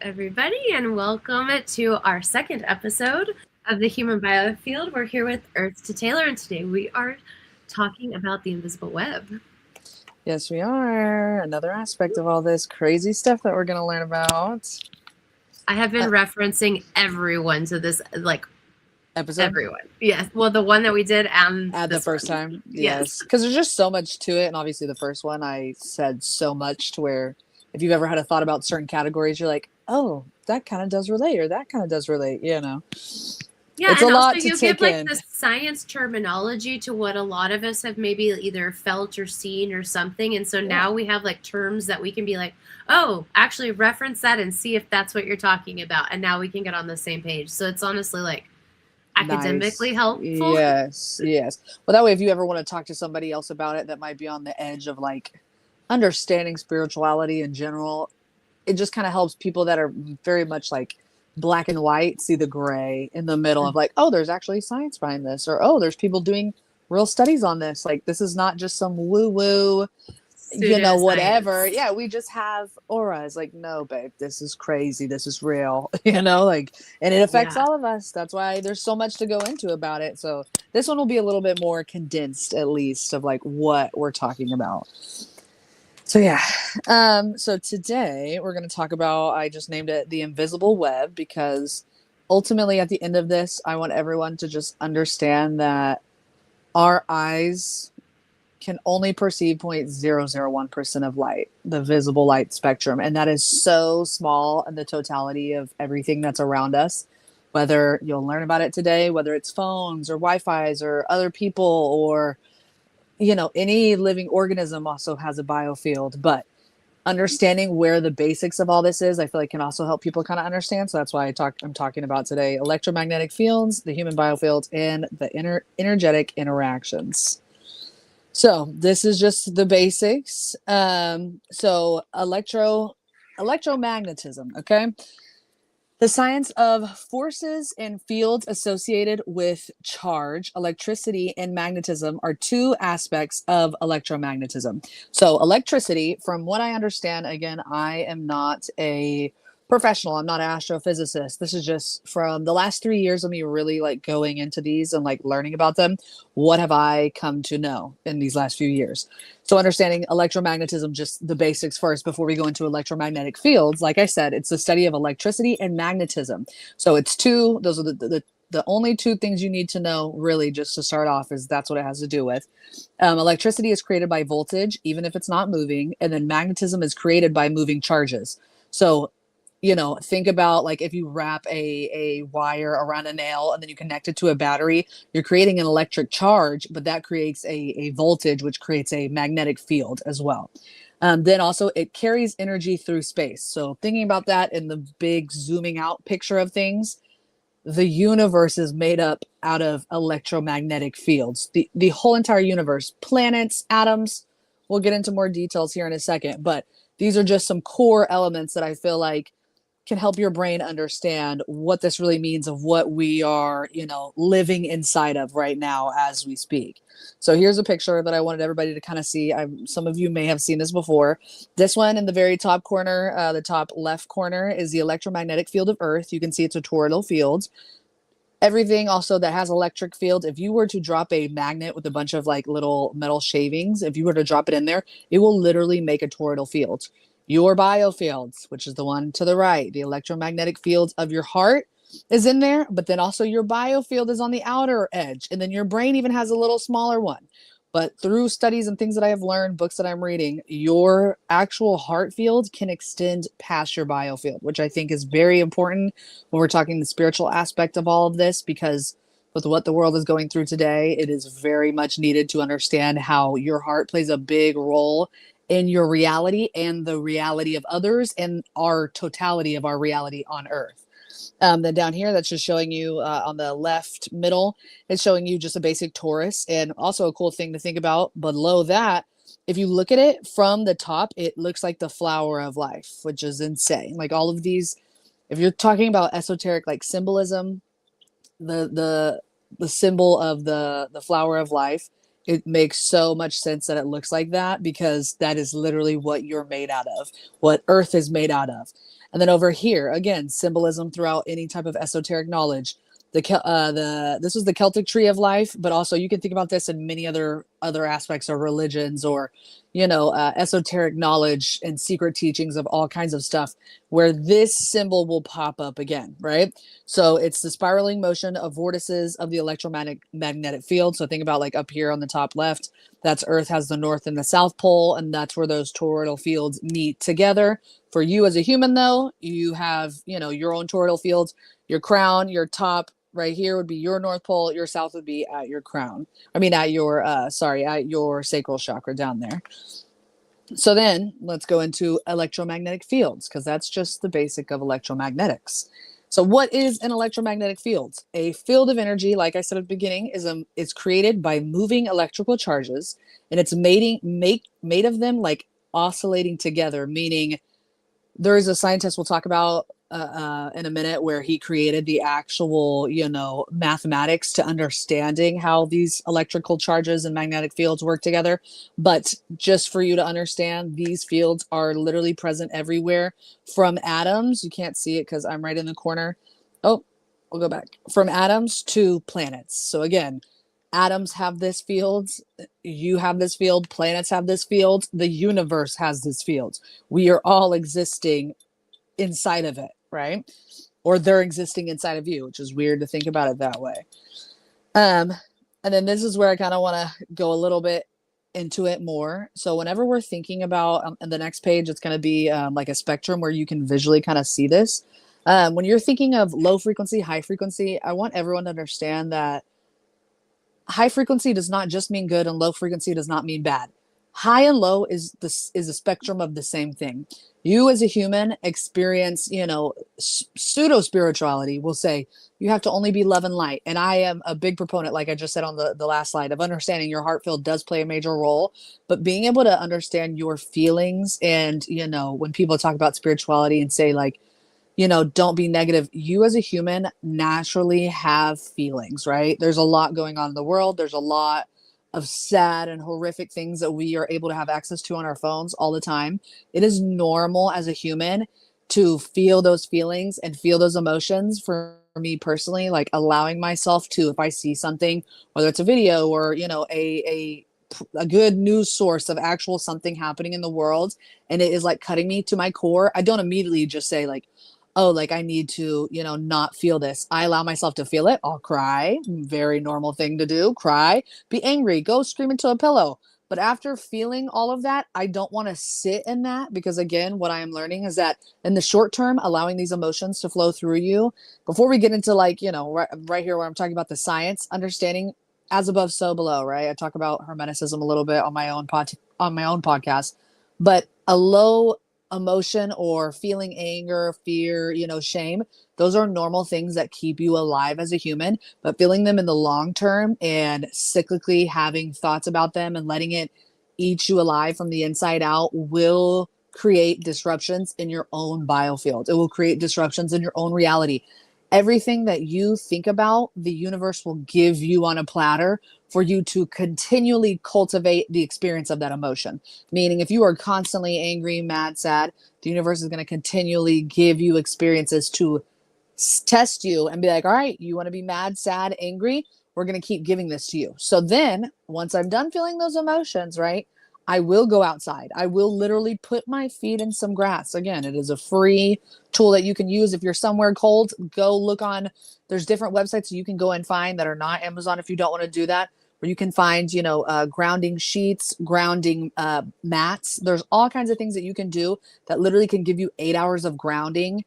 everybody, and welcome to our second episode of the Human Biofield. We're here with Kristine Taylor, and today we are talking about the invisible web. Yes, we are. Another aspect of all this crazy stuff that we're going to learn about. I have been referencing everyone to this, Episode? everyone. Yes. Well, the one that we did and At the first one. time? Yes. Because there's just so much to it. And obviously, the first one, I said so much to where if you've ever had a thought about certain categories, you're like, oh, that kind of does relate, or that kind of does relate, Yeah, it's and a lot also to you take give in. the science terminology to what a lot of us have maybe either felt or seen or something, and so now we have terms that we can be like, oh, actually reference that and see if that's what you're talking about, and now we can get on the same page. So it's honestly academically helpful. Yes. Well, that way, if you ever want to talk to somebody else about it that might be on the edge of understanding spirituality in general, it just kind of helps people that are very much black and white see the gray in the middle of oh, there's actually science behind this, or oh, there's people doing real studies on this. This is not just some woo woo, whatever. Yeah, we just have auras. No, babe, this is crazy. This is real, and it affects all of us. That's why there's so much to go into about it. So this one will be a little bit more condensed, at least, of what we're talking about. So yeah, so today we're going to talk about, I just named it the invisible web, because ultimately at the end of this, I want everyone to just understand that our eyes can only perceive 0.001% of light, the visible light spectrum. And that is so small in the totality of everything that's around us, whether you'll learn about it today, whether it's phones or Wi-Fi's or other people or any living organism also has a biofield, but understanding where the basics of all this is, I feel can also help people kind of understand. So that's why I'm talking about today electromagnetic fields, the human biofield, and the energetic interactions. So this is just the basics. So electromagnetism, okay? The science of forces and fields associated with charge, electricity, and magnetism are two aspects of electromagnetism. So electricity, from what I understand, again, I am not a professional. I'm not an astrophysicist. This is just from the last 3 years of me really going into these and learning about them. What have I come to know in these last few years? So understanding electromagnetism, just the basics first before we go into electromagnetic fields. Like I said, it's the study of electricity and magnetism. So it's two, those are the only two things you need to know, really, just to start off, is that's what it has to do with. Electricity is created by voltage, even if it's not moving, and then magnetism is created by moving charges. So think about if you wrap a wire around a nail and then you connect it to a battery, you're creating an electric charge, but that creates a voltage, which creates a magnetic field as well. Then also it carries energy through space. So thinking about that in the big zooming out picture of things, the universe is made up out of electromagnetic fields. The whole entire universe, planets, atoms, we'll get into more details here in a second, but these are just some core elements that I feel can help your brain understand what this really means of what we are, living inside of right now as we speak. So here's a picture that I wanted everybody to kind of see. Some of you may have seen this before. This one in the very top corner, the top left corner, is the electromagnetic field of Earth. You can see it's a toroidal field. Everything also that has electric field, if you were to drop a magnet with a bunch of little metal shavings, if you were to drop it in there, it will literally make a toroidal field. Your biofields, which is the one to the right, the electromagnetic fields of your heart is in there, but then also your biofield is on the outer edge. And then your brain even has a little smaller one. But through studies and things that I have learned, books that I'm reading, your actual heart field can extend past your biofield, which I think is very important when we're talking the spiritual aspect of all of this, because with what the world is going through today, it is very much needed to understand how your heart plays a big role in your reality and the reality of others and our totality of our reality on Earth. Then down here, that's just showing you on the left middle, it's showing you just a basic torus. And also a cool thing to think about below that, if you look at it from the top, it looks like the flower of life, which is insane. All of these, if you're talking about esoteric symbolism, the symbol of the flower of life, it makes so much sense that it looks like that, because that is literally what you're made out of, what Earth is made out of. And then over here, again, symbolism throughout any type of esoteric knowledge. This was the Celtic tree of life, but also you can think about this in many other aspects of religions, or esoteric knowledge and secret teachings of all kinds of stuff, where this symbol will pop up again, right? So it's the spiraling motion of vortices of the electromagnetic field. So think about like up here on the top left, that's Earth has the North and the South Pole, and that's where those toroidal fields meet together. For you as a human, though, you have, your own toroidal fields. Your crown, your top right here would be your North Pole. Your South would be at your crown. I mean, at your sacral chakra down there. So then let's go into electromagnetic fields, because that's just the basic of electromagnetics. So what is an electromagnetic field? A field of energy, like I said at the beginning, is created by moving electrical charges, and it's made of them like oscillating together, meaning there is a scientist we'll talk about in a minute, where he created the actual, mathematics to understanding how these electrical charges and magnetic fields work together. But just for you to understand, these fields are literally present everywhere, from atoms. You can't see it because I'm right in the corner. Oh, we'll go back. From atoms to planets. So again, atoms have this field, you have this field, planets have this field, the universe has this field. We are all existing inside of it, right? Or they're existing inside of you, which is weird to think about it that way. And then this is where I kind of want to go a little bit into it more. So whenever we're thinking about, on the next page, it's going to be like a spectrum where you can visually kind of see this. When you're thinking of low frequency, high frequency, I want everyone to understand that high frequency does not just mean good, and low frequency does not mean bad. High and low is a spectrum of the same thing. You as a human experience, pseudo spirituality. Will say you have to only be love and light. And I am a big proponent, like I just said on the last slide, of understanding your heart field does play a major role, but being able to understand your feelings. And, when people talk about spirituality and say like, don't be negative. You as a human naturally have feelings, right? There's a lot going on in the world. There's a lot of sad and horrific things that we are able to have access to on our phones all the time. It is normal as a human to feel those feelings and feel those emotions. For me personally, like allowing myself to, if I see something, whether it's a video or, a good news source of actual something happening in the world, and it is like cutting me to my core, I don't immediately just say like, oh, like I need to, not feel this. I allow myself to feel it. I'll cry. Very normal thing to do. Cry, be angry, go scream into a pillow. But after feeling all of that, I don't want to sit in that, because again, what I am learning is that in the short term, allowing these emotions to flow through you, before we get into like, right here where I'm talking about the science, understanding as above, so below, right? I talk about Hermeticism a little bit on my own podcast, but a low emotion or feeling anger, fear, shame, those are normal things that keep you alive as a human. But feeling them in the long term and cyclically having thoughts about them and letting it eat you alive from the inside out will create disruptions in your own biofield. It will create disruptions in your own reality. Everything that you think about, the universe will give you on a platter for you to continually cultivate the experience of that emotion. Meaning, if you are constantly angry, mad, sad, the universe is going to continually give you experiences to test you and be like, all right, you want to be mad, sad, angry? We're going to keep giving this to you. So then once I'm done feeling those emotions, right, I will go outside. I will literally put my feet in some grass. Again, it is a free tool that you can use. If you're somewhere cold, go look on, there's different websites you can go and find that are not Amazon if you don't want to do that, where you can find, grounding sheets, grounding mats. There's all kinds of things that you can do that literally can give you 8 hours of grounding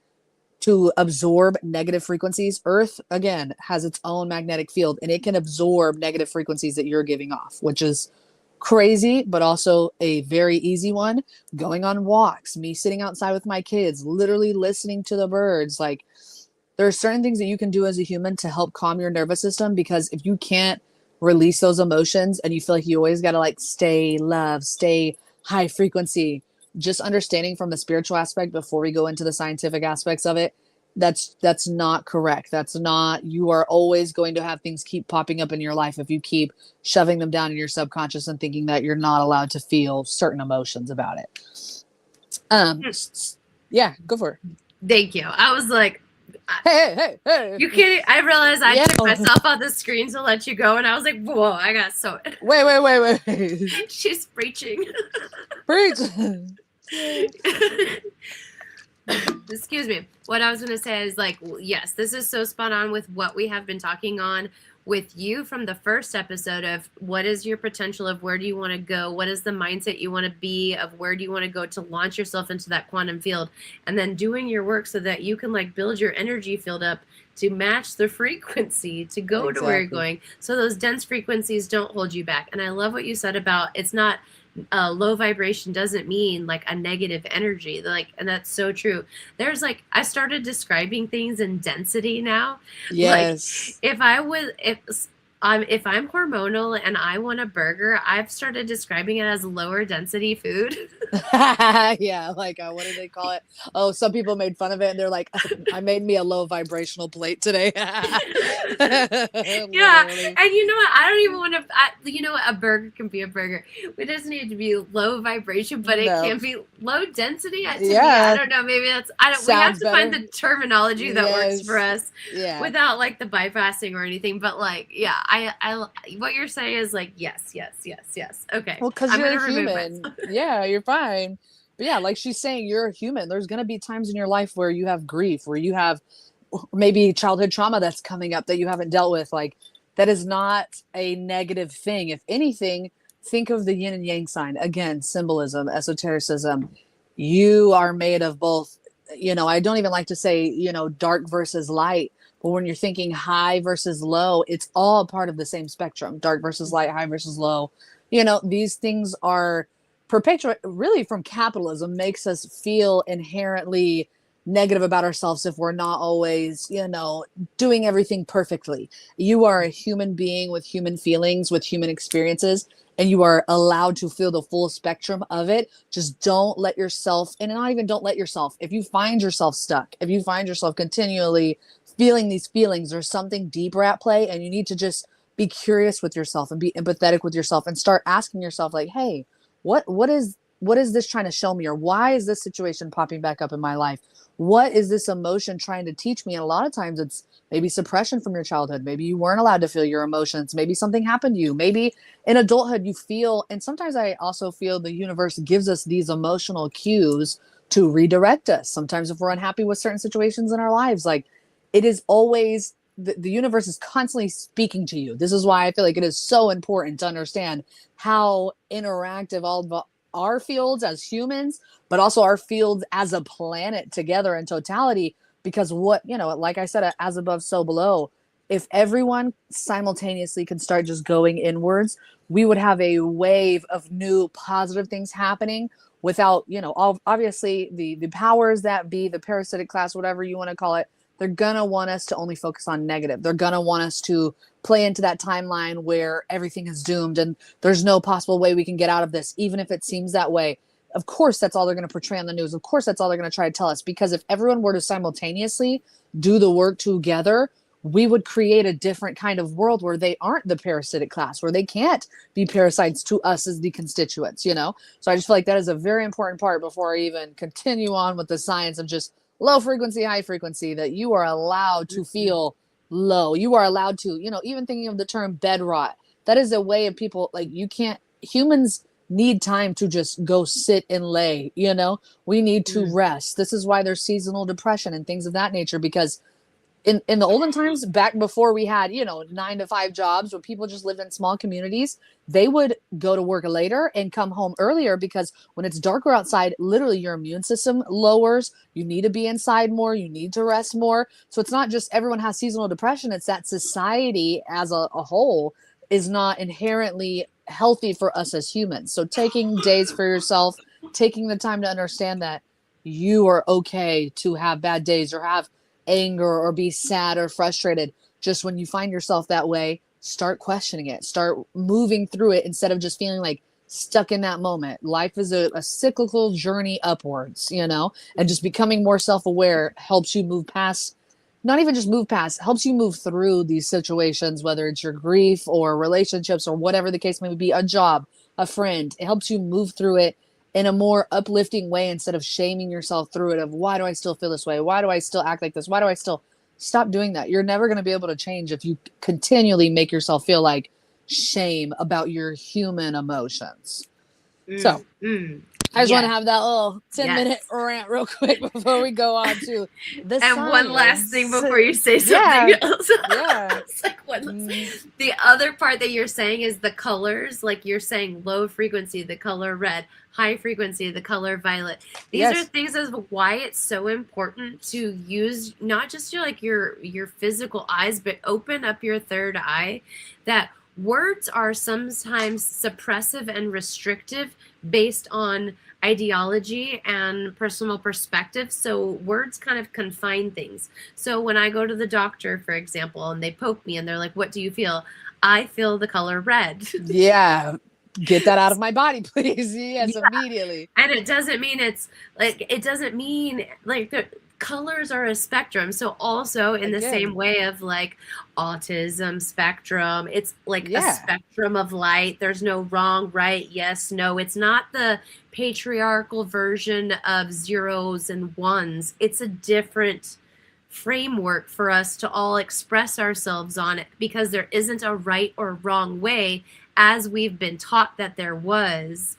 to absorb negative frequencies. Earth, again, has its own magnetic field, and it can absorb negative frequencies that you're giving off, which is crazy, but also a very easy one. Going on walks, me sitting outside with my kids, literally listening to the birds. Like, there are certain things that you can do as a human to help calm your nervous system, because if you can't release those emotions and you feel like you always got to like stay love, stay high frequency, just understanding from the spiritual aspect before we go into the scientific aspects of it, that's not correct. That's not, you are always going to have things keep popping up in your life if you keep shoving them down in your subconscious and thinking that you're not allowed to feel certain emotions about it. Yeah, go for it. Thank you. I was like, Hey. you can't. I realized I Yeah. took myself off the screen to let you go, and I was like, whoa, I got so. Wait. She's preaching. Preach. Excuse me. What I was going to say is like, yes, this is so spot on with what we have been talking on with you from the first episode of what is your potential of where do you want to go? What is the mindset you want to be of where do you want to go to launch yourself into that quantum field, and then doing your work so that you can like build your energy field up to match the frequency to go to where you're going. So those dense frequencies don't hold you back. And I love what you said about it's not low vibration doesn't mean like a negative energy, like, and that's so true. There's like I started describing things in density now. Yes. Like if I'm hormonal and I want a burger, I've started describing it as lower density food. Yeah, like what do they call it? Oh, some people made fun of it and they're like, I made me a low vibrational plate today. Yeah, Literally. and you know what? I don't even want to. You know what? A burger can be a burger. It doesn't need to be low vibration, but it can be low density. To me, I don't know. Maybe that's. I don't. We have to find the terminology that works for us, without like the bypassing or anything. But like, yeah, I what you're saying is like, yes. Okay. Well, because you're a human. Yeah, you're fine. But yeah, like she's saying, you're a human. There's going to be times in your life where you have grief, where you have maybe childhood trauma that's coming up that you haven't dealt with. Like that is not a negative thing. If anything, think of the yin and yang sign. Again, symbolism, esotericism. You are made of both, I don't even like to say, dark versus light. But when you're thinking high versus low, it's all part of the same spectrum. Dark versus light, high versus low. These things are perpetuate, really, from capitalism, makes us feel inherently negative about ourselves if we're not always, doing everything perfectly. You are a human being with human feelings, with human experiences, and you are allowed to feel the full spectrum of it. Just don't let yourself, and not even don't let yourself, if you find yourself stuck, if you find yourself continually feeling these feelings, there's something deeper at play, and you need to just be curious with yourself and be empathetic with yourself and start asking yourself like, hey, what is this trying to show me? Or why is this situation popping back up in my life? What is this emotion trying to teach me? And a lot of times it's maybe suppression from your childhood. Maybe you weren't allowed to feel your emotions. Maybe something happened to you. Maybe in adulthood you feel, and sometimes I also feel the universe gives us these emotional cues to redirect us. Sometimes if we're unhappy with certain situations in our lives, like it is always, the universe is constantly speaking to you. This is why I feel like it is so important to understand how interactive all of our fields as humans, but also our fields as a planet together in totality. Because like I said, as above, so below. If everyone simultaneously can start just going inwards, we would have a wave of new positive things happening without, obviously the powers that be, the parasitic class, whatever you want to call it, they're going to want us to only focus on negative. They're going to want us to play into that timeline where everything is doomed and there's no possible way we can get out of this, even if it seems that way. Of course, that's all they're going to portray on the news. Of course, that's all they're going to try to tell us, because if everyone were to simultaneously do the work together, we would create a different kind of world where they aren't the parasitic class, where they can't be parasites to us as the constituents, So I just feel like that is a very important part before I even continue on with the science of just low frequency, high frequency, that you are allowed to feel low. You are allowed to, even thinking of the term bed rot, that is a way of people, like, humans need time to just go sit and lay, we need to rest. This is why there's seasonal depression and things of that nature, because in the olden times, back before we had 9-to-5 jobs, where people just lived in small communities, they would go to work later and come home earlier, because when it's darker outside, literally your immune system lowers. You need to be inside more, you need to rest more. So it's not just everyone has seasonal depression, it's that society as a whole is not inherently healthy for us as humans. So taking days for yourself, taking the time to understand that you are okay to have bad days or have anger or be sad or frustrated. Just when you find yourself that way, start questioning it, start moving through it instead of just feeling like stuck in that moment. Life is a cyclical journey upwards, and just becoming more self-aware helps you move past, not even just move past, helps you move through these situations, whether it's your grief or relationships or whatever the case may be, a job, a friend. It helps you move through it in a more uplifting way instead of shaming yourself through it of why do I still feel this way? Why do I still act like this? Why do I still stop doing that? You're never going to be able to change if you continually make yourself feel like shame about your human emotions. So I just want to have that little 10-minute rant real quick before we go on to the and science. One last thing before you say something else. It's like the other part that you're saying is the colors. Like you're saying low frequency, the color red, high frequency, the color violet. These are things as why it's so important to use not just your physical eyes, but open up your third eye. That words are sometimes suppressive and restrictive based on ideology and personal perspective. So words kind of confine things. So when I go to the doctor, for example, and they poke me and they're like, what do you feel? I feel the color red. Yeah. Get that out of my body, please. Yes, immediately. And it doesn't mean the colors are a spectrum. So also in the same way of like autism spectrum, it's like a spectrum of light. There's no wrong, right, yes, no. It's not the patriarchal version of zeros and ones. It's a different framework for us to all express ourselves on it, because there isn't a right or wrong way as we've been taught that there was.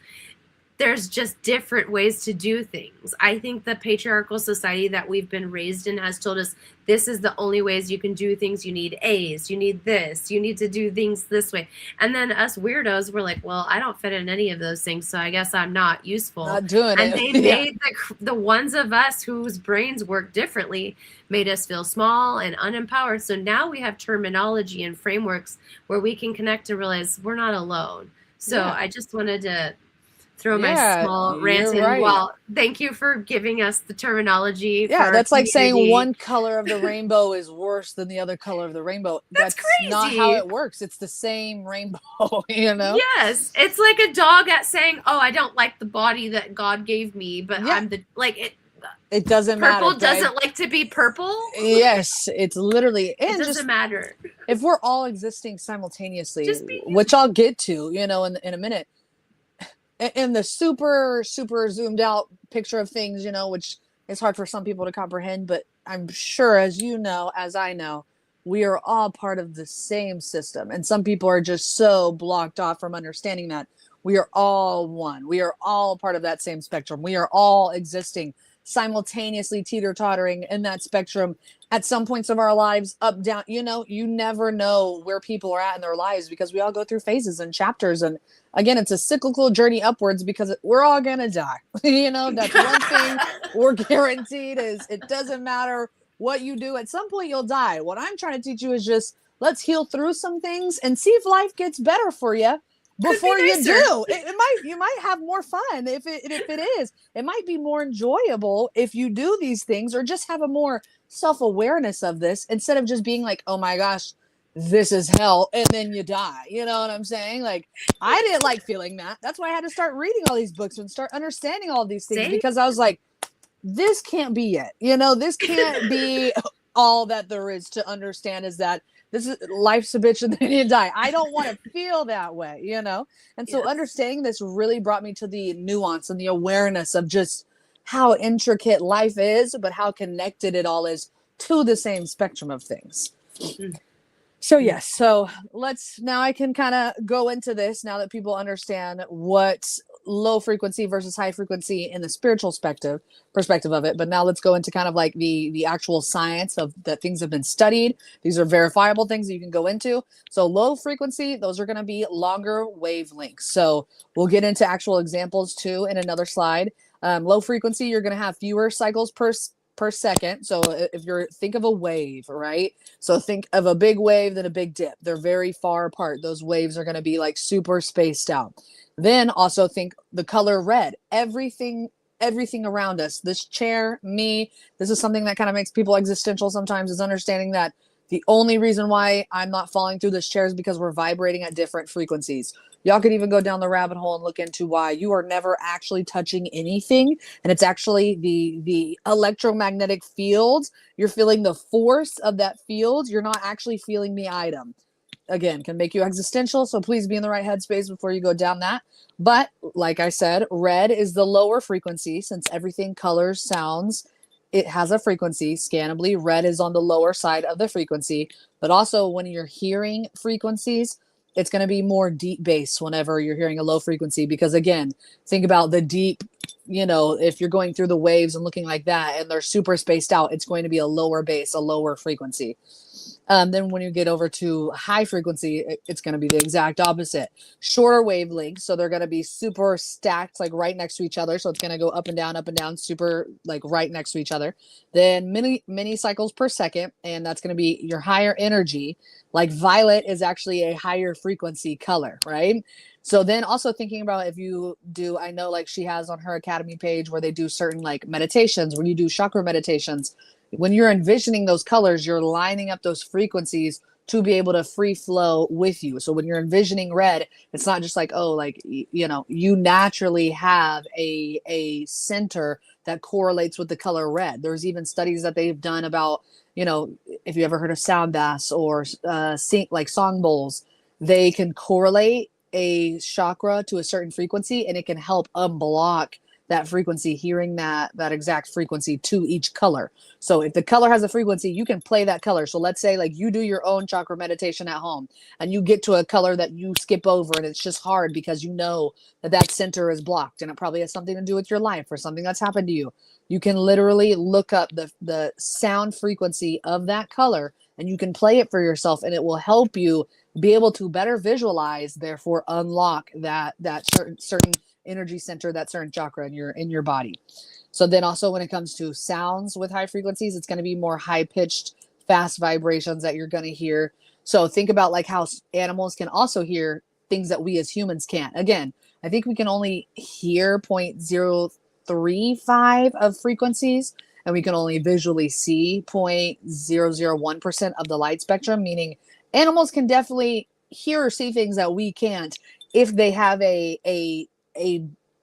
There's just different ways to do things. I think the patriarchal society that we've been raised in has told us this is the only ways you can do things. You need A's, you need this, you need to do things this way. And then us weirdos, we're like, well, I don't fit in any of those things, so I guess I'm not useful. Not doing and it. They made the ones of us whose brains work differently, made us feel small and unempowered. So now we have terminology and frameworks where we can connect and realize we're not alone. So I just wanted to throw my small rant in. Well, thank you for giving us the terminology. Yeah, that's like saying one color of the rainbow is worse than the other color of the rainbow. That's crazy. Not how it works. It's the same rainbow, you know? Yes. It's like a dog at saying, oh, I don't like the body that God gave me, but I'm the, like, it doesn't matter. Purple doesn't like to be purple. Yes, it's literally. And it doesn't matter. If we're all existing simultaneously, which I'll get to, in a minute, in the super zoomed out picture of things, which is hard for some people to comprehend, but I'm sure, as I know, we are all part of the same system. And some people are just so blocked off from understanding that we are all one. We are all part of that same spectrum. We are all existing simultaneously, teeter-tottering in that spectrum at some points of our lives, up, down. You never know where people are at in their lives, because we all go through phases and chapters. And again, it's a cyclical journey upwards, because we're all gonna die. That's one thing we're guaranteed, is it doesn't matter what you do, at some point you'll die. What I'm trying to teach you is just, let's heal through some things and see if life gets better for you before you do. You might have more fun if it is. It might be more enjoyable if you do these things, or just have a more self-awareness of this, instead of just being like, oh my gosh, this is hell, and then you die. You know what I'm saying? Like, I didn't like feeling that. That's why I had to start reading all these books and start understanding all these things. Because I was like, this can't be it. This can't be all that there is to understand, is that this is life's a bitch and then you die. I don't want to feel that way, And so understanding this really brought me to the nuance and the awareness of just how intricate life is, but how connected it all is to the same spectrum of things. Mm-hmm. So yes, so now I can kind of go into this, now that people understand what low frequency versus high frequency in the spiritual perspective of it. But now let's go into kind of like the actual science of that things have been studied. These are verifiable things that you can go into. So low frequency, those are going to be longer wavelengths. So we'll get into actual examples too in another slide. Low frequency, you're going to have fewer cycles per second. So if think of a wave, right? So think of a big wave, then a big dip. They're very far apart. Those waves are going to be like super spaced out. Then also think the color red. Everything around us, this chair, me, this is something that kind of makes people existential sometimes, is understanding that the only reason why I'm not falling through this chair is because we're vibrating at different frequencies. Y'all could even go down the rabbit hole and look into why you are never actually touching anything. And it's actually the electromagnetic fields. You're feeling the force of that field. You're not actually feeling the item. again, can make you existential. So please be in the right headspace before you go down that. But like I said, red is the lower frequency since everything colors, sounds, it has a frequency. Scannably, red is on the lower side of the frequency. But also when you're hearing frequencies, it's going to be more deep bass whenever you're hearing a low frequency. Because again, think about the deep, if you're going through the waves and looking like that and they're super spaced out, it's going to be a lower bass, a lower frequency. Then when you get over to high frequency, it's going to be the exact opposite. Shorter wavelengths, so they're going to be super stacked, like right next to each other. So it's going to go up and down, super like right next to each other. Then many cycles per second, and that's going to be your higher energy. Like violet is actually a higher frequency color, right? So then also thinking about if you do, I know like she has on her academy page where they do certain like meditations, where you do chakra meditations. When you're envisioning those colors, you're lining up those frequencies to be able to free flow with you. So when you're envisioning red, it's not just like, oh, like, you naturally have a center that correlates with the color red. There's even studies that they've done about, if you ever heard of sound baths or like song bowls, they can correlate a chakra to a certain frequency and it can help unblock that frequency, hearing that exact frequency to each color. So if the color has a frequency, you can play that color. So let's say like you do your own chakra meditation at home and you get to a color that you skip over and it's just hard because you know that center is blocked and it probably has something to do with your life or something that's happened to you. You can literally look up the sound frequency of that color and you can play it for yourself and it will help you be able to better visualize, therefore unlock that certain energy center, that certain chakra in your body. So then also when it comes to sounds with high frequencies, it's going to be more high pitched, fast vibrations that you're going to hear. So think about like how animals can also hear things that we as humans can't. Again, I think we can only hear 0.035 of frequencies and we can only visually see 0.001% of the light spectrum, meaning animals can definitely hear or see things that we can't if they have a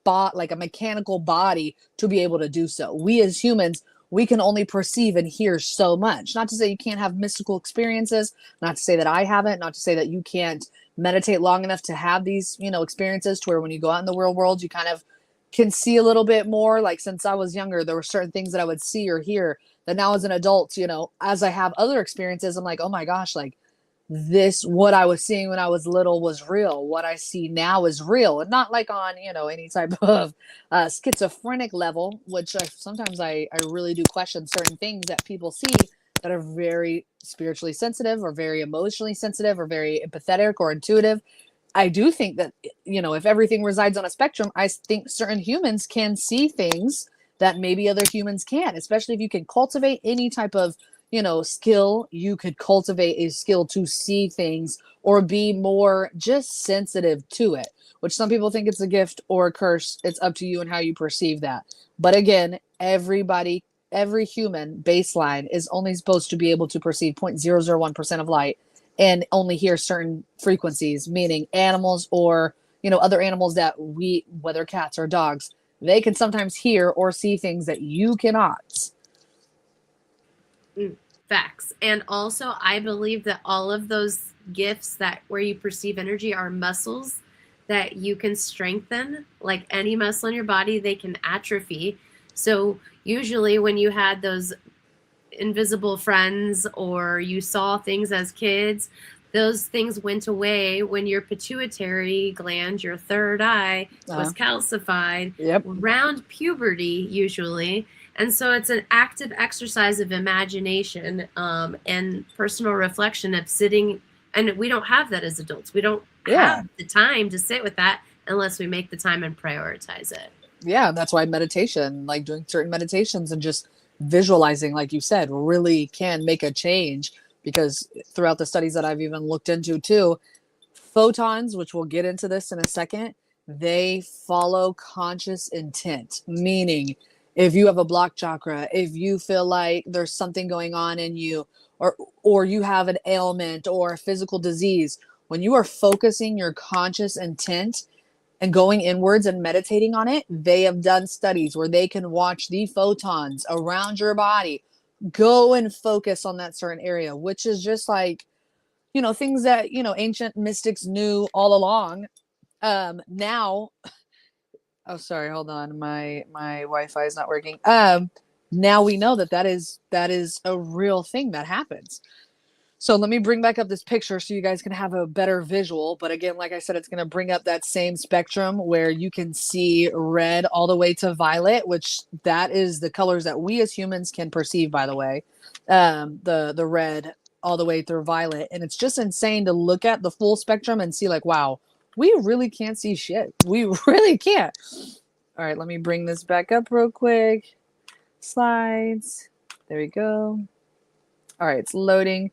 bot, like a mechanical body to be able to do so. We as humans, we can only perceive and hear so much. Not to say you can't have mystical experiences, not to say that I haven't, not to say that you can't meditate long enough to have these, experiences to where when you go out in the real world, you kind of can see a little bit more. Like since I was younger, there were certain things that I would see or hear that now as an adult, as I have other experiences, I'm like, oh my gosh, like what I was seeing when I was little was real. What I see now is real, and not like on any type of schizophrenic level, which sometimes I really do question certain things that people see that are very spiritually sensitive or very emotionally sensitive or very empathetic or intuitive. I do think that if everything resides on a spectrum, I think certain humans can see things that maybe other humans can't, especially if you can cultivate any type of skill. You could cultivate a skill to see things or be more just sensitive to it, which some people think it's a gift or a curse. It's up to you and how you perceive that. But again, every human baseline is only supposed to be able to perceive 0.001% of light and only hear certain frequencies, meaning animals or other animals that whether cats or dogs, they can sometimes hear or see things that you cannot. Facts. And also I believe that all of those gifts that where you perceive energy are muscles that you can strengthen. Like any muscle in your body, they can atrophy. So usually when you had those invisible friends or you saw things as kids, those things went away when your pituitary gland, your third eye, was calcified around puberty usually. And so it's an active exercise of imagination and personal reflection of sitting. And we don't have that as adults. We don't have the time to sit with that unless we make the time and prioritize it. Yeah, that's why meditation, like doing certain meditations and just visualizing, like you said, really can make a change. Because throughout the studies that I've even looked into too, photons, which we'll get into this in a second, they follow conscious intent, meaning if you have a blocked chakra, if you feel like there's something going on in you, or you have an ailment or a physical disease, when you are focusing your conscious intent and going inwards and meditating on it, they have done studies where they can watch the photons around your body go and focus on that certain area, which is just like things that, ancient mystics knew all along. Now, oh, sorry, hold on. My Wi-Fi is not working. Now we know that is a real thing that happens. So let me bring back up this picture so you guys can have a better visual. But again, like I said, it's going to bring up that same spectrum where you can see red all the way to violet, which that is the colors that we as humans can perceive, by the way. The red all the way through violet. And it's just insane to look at the full spectrum and see like, wow, we really can't see shit. We really can't. All right, let me bring this back up real quick. Slides. There we go. All right, it's loading.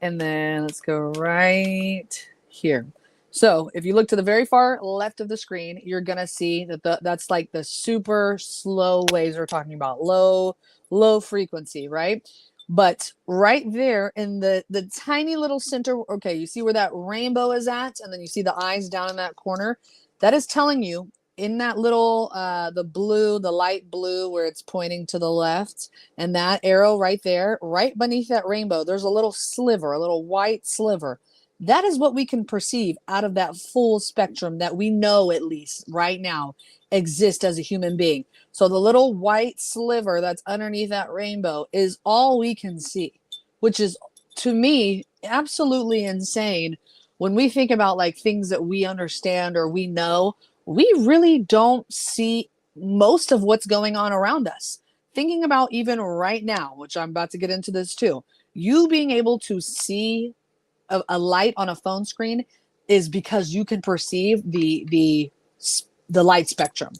And then let's go right here. So if you look to the very far left of the screen, you're going to see that that's like the super slow waves we're talking about. Low frequency, right? But right there in the tiny little center, okay, you see where that rainbow is at? And then you see the eyes down in that corner. That is telling you in that little, the light blue where it's pointing to the left, and that arrow right there, right beneath that rainbow, there's a little sliver, a little white sliver. That is what we can perceive out of that full spectrum that we know, at least right now, exist as a human being. So the little white sliver that's underneath that rainbow is all we can see, which is, to me, absolutely insane. When we think about like things that we understand or we know, we really don't see most of what's going on around us. Thinking about even right now, which I'm about to get into this too, you being able to see a light on a phone screen is because you can perceive the light spectrum.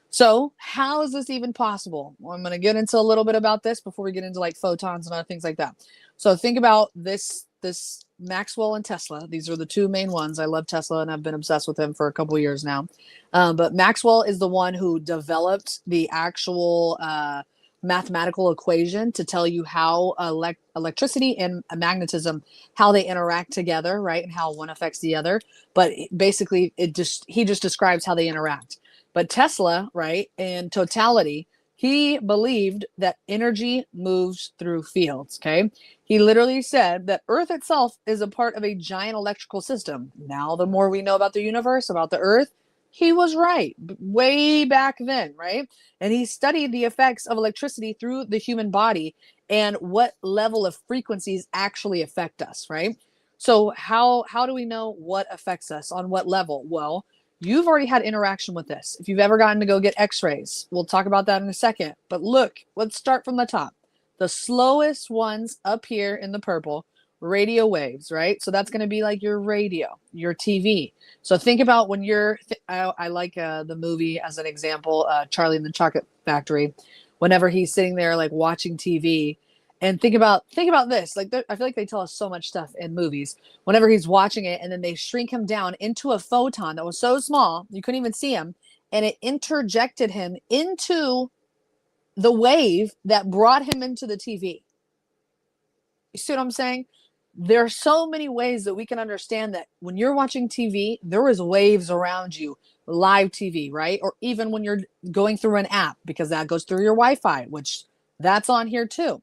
So how is this even possible? Well, I'm going to get into a little bit about this before we get into like photons and other things like that. So think about this Maxwell and Tesla. These are the two main ones. I love Tesla and I've been obsessed with him for a couple of years now. But Maxwell is the one who developed the actual mathematical equation to tell you how electricity and magnetism, how they interact together, right? And how one affects the other. But basically he just describes how they interact. But Tesla, right, in totality, he believed that energy moves through fields, okay? He literally said that Earth itself is a part of a giant electrical system. Now, the more we know about the universe, about the Earth, he was right way back then, right? And he studied the effects of electricity through the human body and what level of frequencies actually affect us, right? So how do we know what affects us on what level? Well, you've already had interaction with this. If you've ever gotten to go get x-rays, we'll talk about that in a second. But look, let's start from the top. The slowest ones up here in the purple, radio waves, right? So that's going to be like your radio, your TV. So think about when I like the movie as an example, Charlie and the Chocolate Factory, whenever he's sitting there like watching TV. And think about this. Like I feel like they tell us so much stuff in movies. Whenever he's watching it, and then they shrink him down into a photon that was so small you couldn't even see him, and it interjected him into the wave that brought him into the TV. You see what I'm saying? There are so many ways that we can understand that when you're watching TV, there is waves around you, live TV, right? Or even when you're going through an app, because that goes through your Wi-Fi, which that's on here too.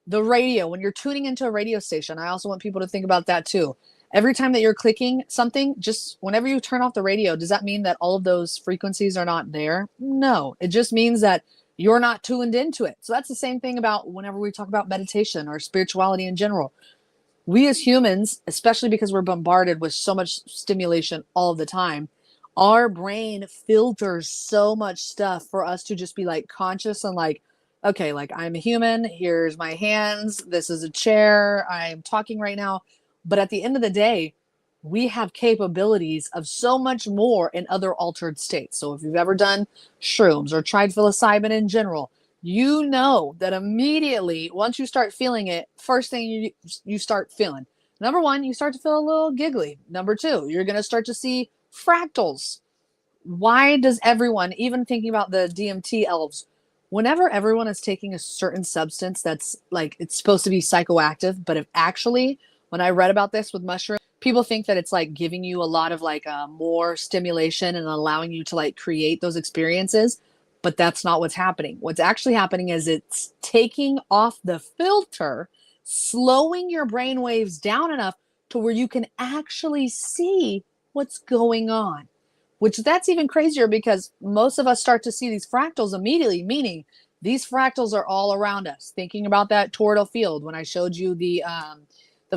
The radio, when you're tuning into a radio station, I also want people to think about that too. Every time that you're clicking something, just whenever you turn off the radio, does that mean that all of those frequencies are not there? No, it just means that you're not tuned into it. So that's the same thing about whenever we talk about meditation or spirituality in general. We as humans, especially because we're bombarded with so much stimulation all the time, our brain filters so much stuff for us to just be like conscious and like, okay, like I'm a human, here's my hands, this is a chair, I'm talking right now. But at the end of the day, we have capabilities of so much more in other altered states. So if you've ever done shrooms or tried psilocybin in general, you know that immediately once you start feeling it, first thing you start feeling. Number one, you start to feel a little giggly. Number two, you're going to start to see fractals. Why does everyone, even thinking about the DMT elves, whenever everyone is taking a certain substance that's like it's supposed to be psychoactive, but if actually, when I read about this with mushrooms, people think that it's like giving you a lot of like more stimulation and allowing you to like create those experiences. But that's not what's happening. What's actually happening is it's taking off the filter slowing your brain waves down enough to where you can actually see what's going on. Which that's even crazier because most of us start to see these fractals immediately, meaning these fractals are all around us. Thinking about that toroidal field when I showed you the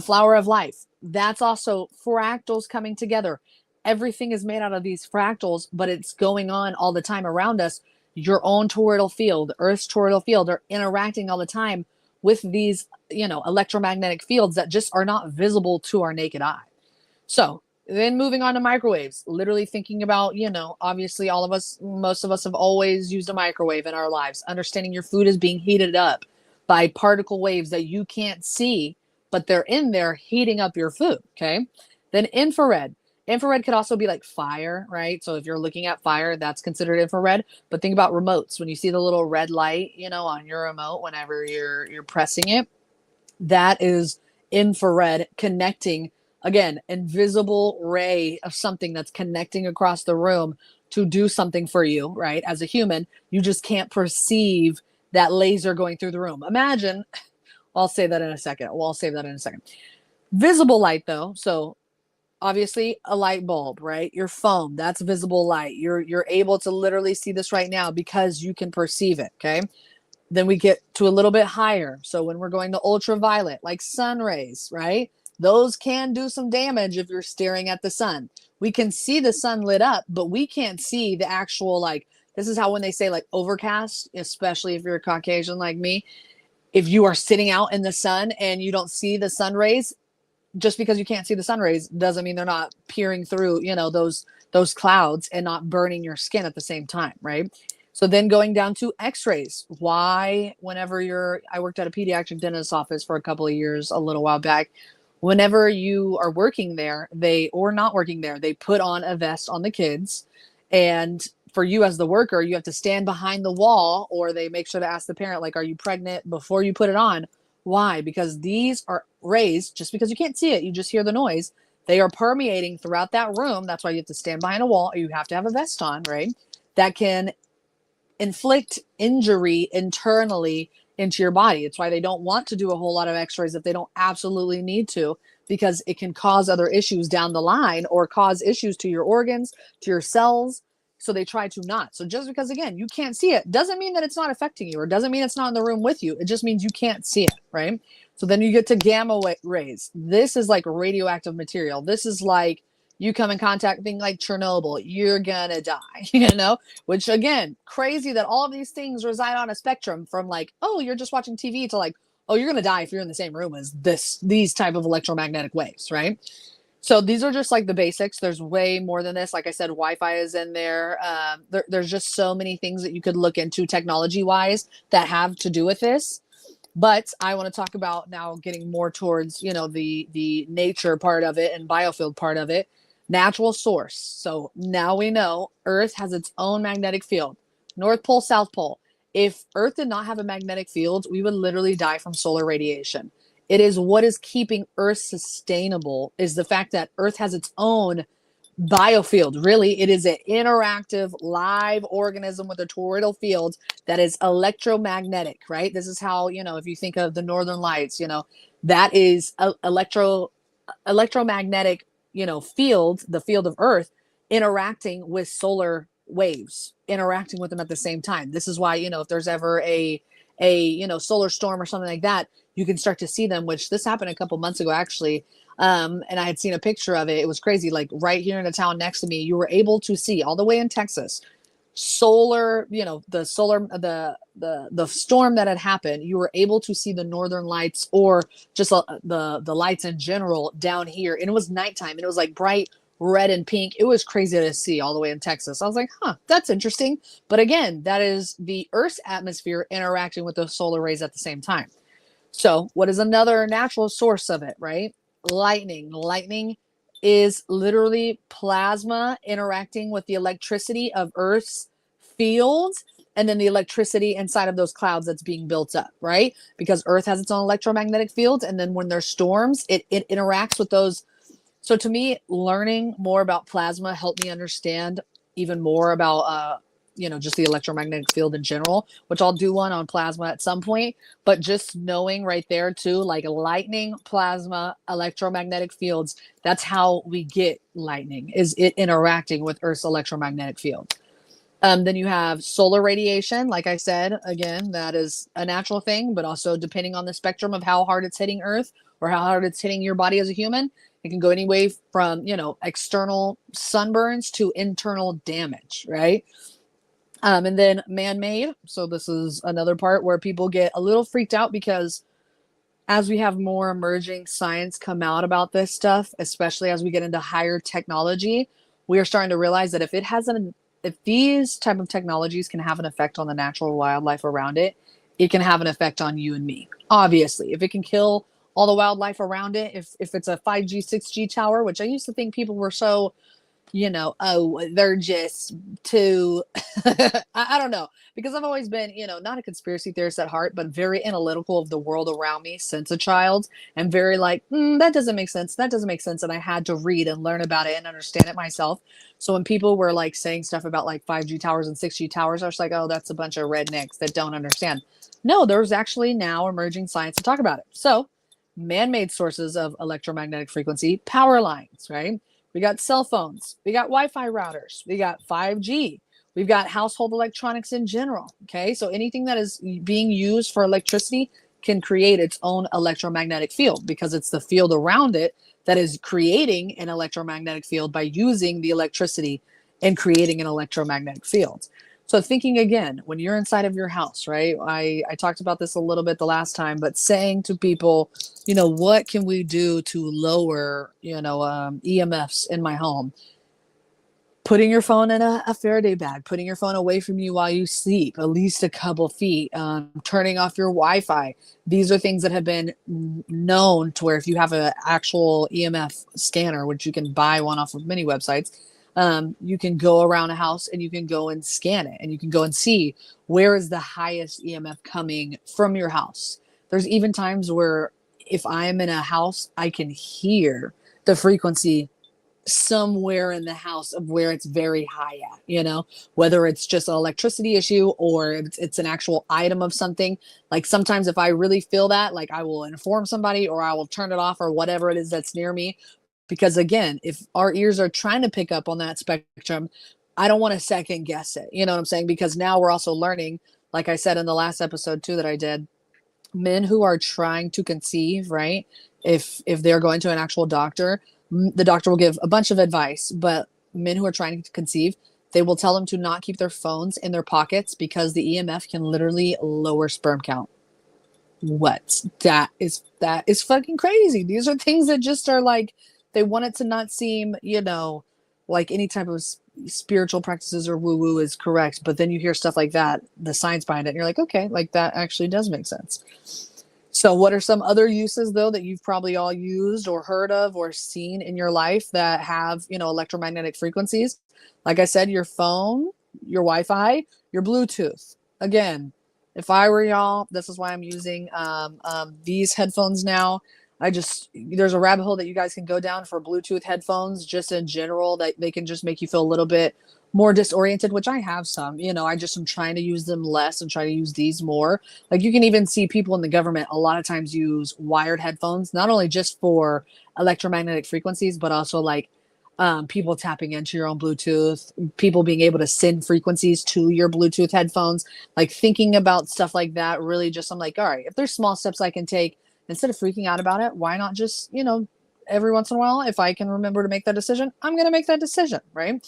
flower of life, that's also fractals coming together. Everything is made out of these fractals, but it's going on all the time around us. Your own toroidal field, Earth's toroidal field, are interacting all the time with these, electromagnetic fields that just are not visible to our naked eye. So then moving on to microwaves, literally thinking about, obviously all of us, most of us have always used a microwave in our lives, understanding your food is being heated up by particle waves that you can't see, but they're in there heating up your food. Okay. Then infrared. Infrared could also be like fire, right? So if you're looking at fire, that's considered infrared. But think about remotes. When you see the little red light, on your remote, whenever you're pressing it, that is infrared connecting, again, invisible ray of something that's connecting across the room to do something for you, right? As a human, you just can't perceive that laser going through the room. Imagine, I'll say that in a second. Well, I'll save that in a second. Visible light, though. So obviously a light bulb, right? Your phone, that's visible light. You're able to literally see this right now because you can perceive it. Okay. Then we get to a little bit higher. So when we're going to ultraviolet, like sun rays, right? Those can do some damage if you're staring at the sun. We can see the sun lit up, but we can't see the actual, like, this is how when they say like overcast, especially if you're a Caucasian like me, if you are sitting out in the sun and you don't see the sun rays, just because you can't see the sun rays doesn't mean they're not peering through, those clouds and not burning your skin at the same time, right? So then going down to x-rays. Why, whenever I worked at a pediatric dentist's office for a couple of years, a little while back, whenever you are working there, or not working there, they put on a vest on the kids. And for you as the worker, you have to stand behind the wall, or they make sure to ask the parent, like, are you pregnant, before you put it on. Why? Because these are rays, just because you can't see it, you just hear the noise. They are permeating throughout that room. That's why you have to stand behind a wall. You have to have a vest on, right? That can inflict injury internally into your body. It's why they don't want to do a whole lot of x-rays if they don't absolutely need to, because it can cause other issues down the line or cause issues to your organs, to your cells. So they try to not. So just because, again, you can't see it doesn't mean that it's not affecting you, or doesn't mean it's not in the room with you. It just means you can't see it, right? So then you get to gamma rays. This is like radioactive material. This is like you come in contact with things like Chernobyl, you're gonna die, which, again, crazy that all of these things reside on a spectrum from like, oh, you're just watching TV, to like, oh, you're gonna die if you're in the same room as these type of electromagnetic waves, right? So these are just like the basics. There's way more than this. Like I said, Wi-Fi is in there. There's just so many things that you could look into technology wise that have to do with this. But I want to talk about now getting more towards, the nature part of it and biofield part of it. Natural source. So now we know Earth has its own magnetic field. North Pole, South Pole. If Earth did not have a magnetic field, we would literally die from solar radiation. It is what is keeping Earth sustainable, is the fact that Earth has its own biofield. Really, it is an interactive live organism with a toroidal field that is electromagnetic, right? This is how, if you think of the northern lights, that is electromagnetic, field, the field of Earth interacting with solar waves, interacting with them at the same time. This is why, if there's ever a solar storm or something like that, you can start to see them, which this happened a couple months ago, actually. And I had seen a picture of it. It was crazy. Like right here in the town next to me, you were able to see all the way in Texas, solar, the storm that had happened. You were able to see the northern lights, or just the lights in general down here. And it was nighttime, and it was like bright red and pink. It was crazy to see all the way in Texas. I was like, that's interesting. But again, that is the Earth's atmosphere interacting with those solar rays at the same time. So what is another natural source of it, right? Lightning. Lightning is literally plasma interacting with the electricity of Earth's fields, and then the electricity inside of those clouds that's being built up, right? Because Earth has its own electromagnetic fields, and then when there's storms, it interacts with those. So to me, learning more about plasma helped me understand even more about just the electromagnetic field in general, which I'll do one on plasma at some point. But just knowing right there too, like lightning, plasma, electromagnetic fields, that's how we get lightning, is it interacting with Earth's electromagnetic field. Then you have solar radiation. Like I said, again, that is a natural thing, but also depending on the spectrum of how hard it's hitting Earth or how hard it's hitting your body as a human, it can go any way from, external sunburns to internal damage, right? And then man-made. So this is another part where people get a little freaked out because as we have more emerging science come out about this stuff, especially as we get into higher technology, we are starting to realize that if these type of technologies can have an effect on the natural wildlife around it, it can have an effect on you and me. Obviously, if it can kill all the wildlife around it, if it's a 5G, 6G tower, which I used to think people were so, oh, they're just too, I don't know, because I've always been, not a conspiracy theorist at heart, but very analytical of the world around me since a child, and very like, that doesn't make sense. That doesn't make sense. And I had to read and learn about it and understand it myself. So when people were like saying stuff about like 5G towers and 6G towers, I was like, oh, that's a bunch of rednecks that don't understand. No, there's actually now emerging science to talk about it. So man-made sources of electromagnetic frequency, power lines, right? We got cell phones, we got Wi-Fi routers, we got 5G, we've got household electronics in general. Okay, so anything that is being used for electricity can create its own electromagnetic field because it's the field around it that is creating an electromagnetic field by using the electricity and creating an electromagnetic field. So thinking again, when you're inside of your house, right? I talked about this a little bit the last time, but saying to people, what can we do to lower, EMFs in my home? Putting your phone in a Faraday bag, putting your phone away from you while you sleep, at least a couple feet, turning off your Wi-Fi. These are things that have been known to where if you have an actual EMF scanner, which you can buy one off of many websites, you can go around a house and you can go and scan it and you can go and see where is the highest EMF coming from your house. There's even times where if I'm in a house, I can hear the frequency somewhere in the house of where it's very high at, whether it's just an electricity issue or it's an actual item of something. Like sometimes if I really feel that, like I will inform somebody or I will turn it off or whatever it is that's near me. Because again, if our ears are trying to pick up on that spectrum, I don't want to second guess it. You know what I'm saying? Because now we're also learning, like I said in the last episode too that I did, men who are trying to conceive, right? If they're going to an actual doctor, the doctor will give a bunch of advice, but men who are trying to conceive, they will tell them to not keep their phones in their pockets because the EMF can literally lower sperm count. What? That is fucking crazy. These are things that just are like, they want it to not seem, like any type of spiritual practices or woo woo is correct. But then you hear stuff like that, the science behind it, and you're like, okay, like that actually does make sense. So what are some other uses though that you've probably all used or heard of or seen in your life that have, electromagnetic frequencies? Like I said, your phone, your Wi-Fi, your Bluetooth. Again, if I were y'all, this is why I'm using these headphones now. There's a rabbit hole that you guys can go down for Bluetooth headphones just in general that they can just make you feel a little bit more disoriented, which I have some, I just am trying to use them less and try to use these more. Like you can even see people in the government a lot of times use wired headphones, not only just for electromagnetic frequencies, but also like people tapping into your own Bluetooth, people being able to send frequencies to your Bluetooth headphones, like thinking about stuff like that. Really just, I'm like, all right, if there's small steps I can take, instead of freaking out about it, why not just, every once in a while, if I can remember to make that decision, I'm going to make that decision, right?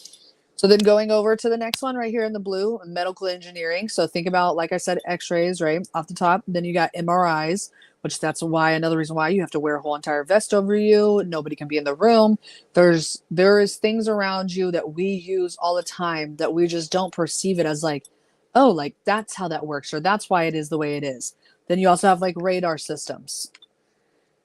So then going over to the next one right here in the blue, medical engineering. So think about, like I said, x-rays, right, off the top. Then you got MRIs, which that's another reason why you have to wear a whole entire vest over you. Nobody can be in the room. There is things around you that we use all the time that we just don't perceive it as like, oh, like that's how that works, or that's why it is the way it is. Then you also have like radar systems.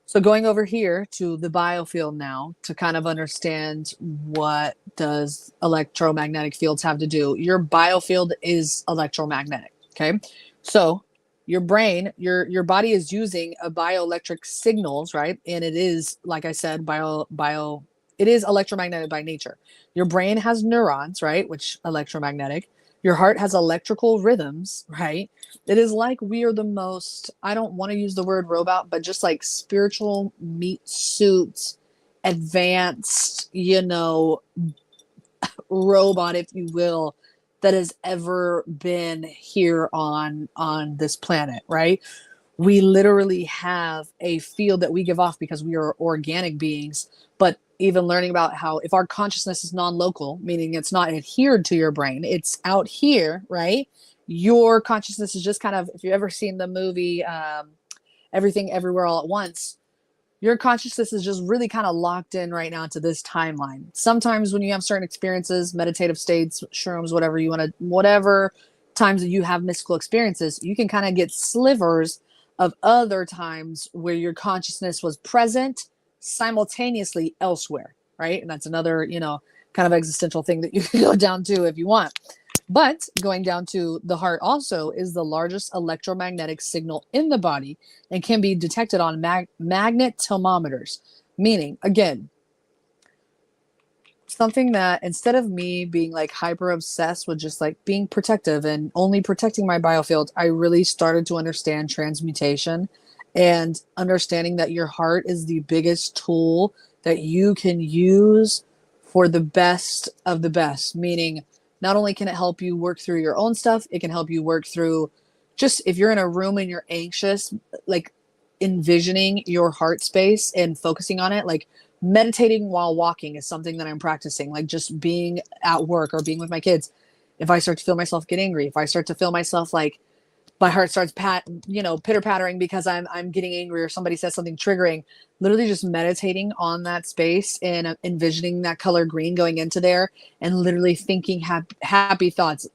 So going over here to the biofield now to kind of understand what does electromagnetic fields have to do. Your biofield is electromagnetic, okay? So your brain, your body is using a bioelectric signals, right? And it is, like I said, it is electromagnetic by nature. Your brain has neurons, right? Which electromagnetic. Your heart has electrical rhythms, right? It is like we are the most, I don't want to use the word robot, but just like spiritual meat suit, advanced, robot, if you will, that has ever been here on this planet, right? We literally have a field that we give off because we are organic beings. But even learning about how if our consciousness is non-local, meaning it's not adhered to your brain, it's out here, right? Your consciousness is just kind of, if you've ever seen the movie Everything Everywhere All at Once, your consciousness is just really kind of locked in right now to this timeline. Sometimes when you have certain experiences, meditative states, shrooms, whatever you want to, whatever times that you have mystical experiences, you can kind of get slivers of other times where your consciousness was present simultaneously elsewhere, right? And that's another, kind of existential thing that you can go down to if you want. But going down to the heart also is the largest electromagnetic signal in the body and can be detected on magnetometers. Meaning, again, something that instead of me being like hyper obsessed with just like being protective and only protecting my biofield, I really started to understand transmutation and understanding that your heart is the biggest tool that you can use for the best of the best. Meaning, not only can it help you work through your own stuff, it can help you work through just if you're in a room and you're anxious, like envisioning your heart space and focusing on it, like meditating while walking is something that I'm practicing, like just being at work or being with my kids. If I start to feel myself get angry, if I start to feel myself like my heart starts pitter pattering because I'm getting angry or somebody says something triggering, literally just meditating on that space and envisioning that color green going into there and literally thinking happy thoughts,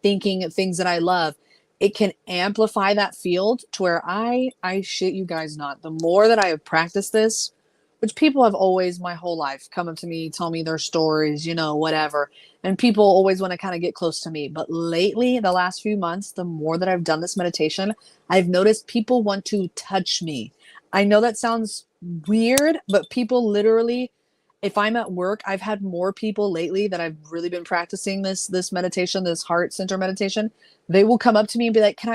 thinking things that I love. It can amplify that field to where I shit you guys not. The more that I have practiced this, which people have always my whole life come up to me, tell me their stories, whatever. And people always want to kind of get close to me. But lately, the last few months, the more that I've done this meditation, I've noticed people want to touch me. I know that sounds weird, but people literally, if I'm at work, I've had more people lately that I've really been practicing this meditation, this heart center meditation. They will come up to me and be like, can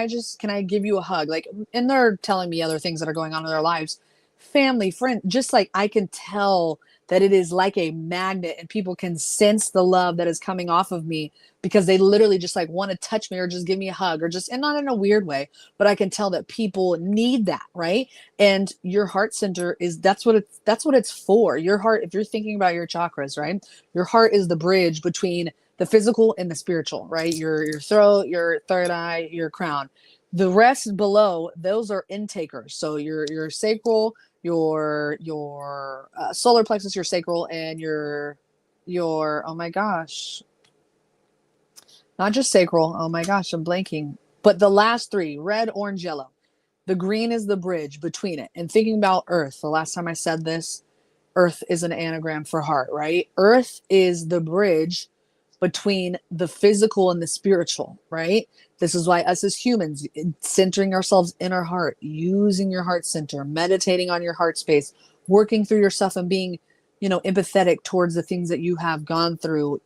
I give you a hug? Like, and they're telling me other things that are going on in their lives, family, friend, just like I can tell that it is like a magnet and people can sense the love that is coming off of me because they literally just like want to touch me or just give me a hug or just, and not in a weird way, but I can tell that people need that, right? And your heart center is, that's what it's for. Your heart, if you're thinking about your chakras, right? Your heart is the bridge between the physical and the spiritual, right? Your throat, your third eye, your crown. The rest below, those are intakers. So your sacral, your solar plexus, your sacral, and your oh my gosh, not just sacral. Oh my gosh, I'm blanking. But the last three, red, orange, yellow. The green is the bridge between it. And thinking about Earth, the last time I said this, Earth is an anagram for heart, right? Earth is the bridge between the physical and the spiritual, right? This is why us as humans, centering ourselves in our heart, using your heart center, meditating on your heart space, working through yourself and being, empathetic towards the things that you have gone through.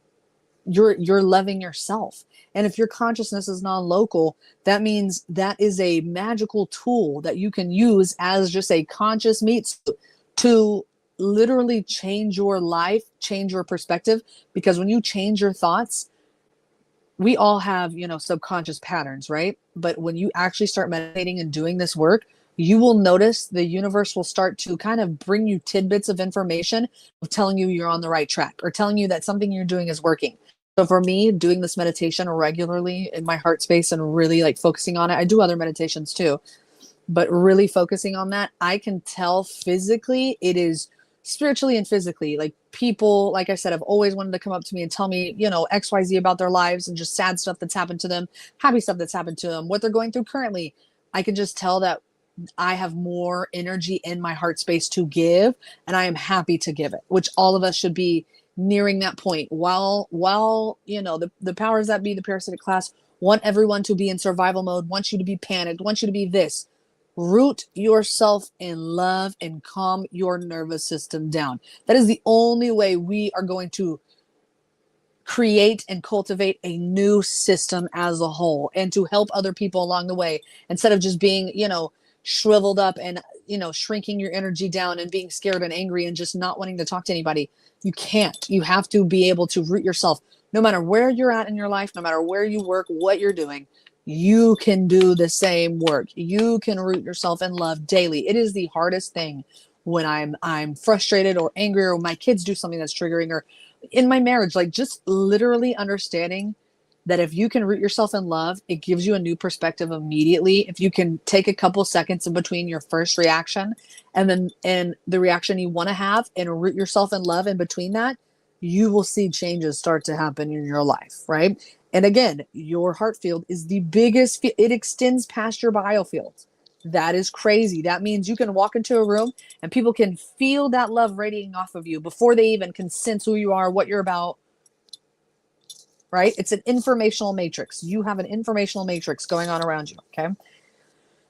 You're loving yourself. And if your consciousness is non-local, that means that is a magical tool that you can use as just a conscious meat suit to literally change your life, change your perspective. Because when you change your thoughts, we all have, subconscious patterns, right? But when you actually start meditating and doing this work, you will notice the universe will start to kind of bring you tidbits of information of telling you you're on the right track or telling you that something you're doing is working. So for me, doing this meditation regularly in my heart space and really like focusing on it, I do other meditations too, but really focusing on that, I can tell physically it is spiritually and physically. Like people, like I said, have always wanted to come up to me and tell me, XYZ about their lives and just sad stuff that's happened to them, happy stuff that's happened to them, what they're going through currently. I can just tell that I have more energy in my heart space to give, and I am happy to give it, which all of us should be nearing that point. While the powers that be, the parasitic class, want everyone to be in survival mode, want you to be panicked, want you to be this. Root yourself in love and calm your nervous system down. That is the only way we are going to create and cultivate a new system as a whole, and to help other people along the way, instead of just being, shriveled up and, shrinking your energy down and being scared and angry and just not wanting to talk to anybody. You can't. You have to be able to root yourself, no matter where you're at in your life, no matter where you work, what you're doing. You can do the same work. You can root yourself in love daily. It is the hardest thing when I'm frustrated or angry, or my kids do something that's triggering, or in my marriage, like just literally understanding that if you can root yourself in love, it gives you a new perspective immediately. If you can take a couple seconds in between your first reaction and the reaction you want to have, and root yourself in love in between that, you will see changes start to happen in your life, right? And again, your heart field is the biggest, it extends past your biofield. That is crazy. That means you can walk into a room and people can feel that love radiating off of you before they even can sense who you are, what you're about, right? It's an informational matrix. You have an informational matrix going on around you, okay?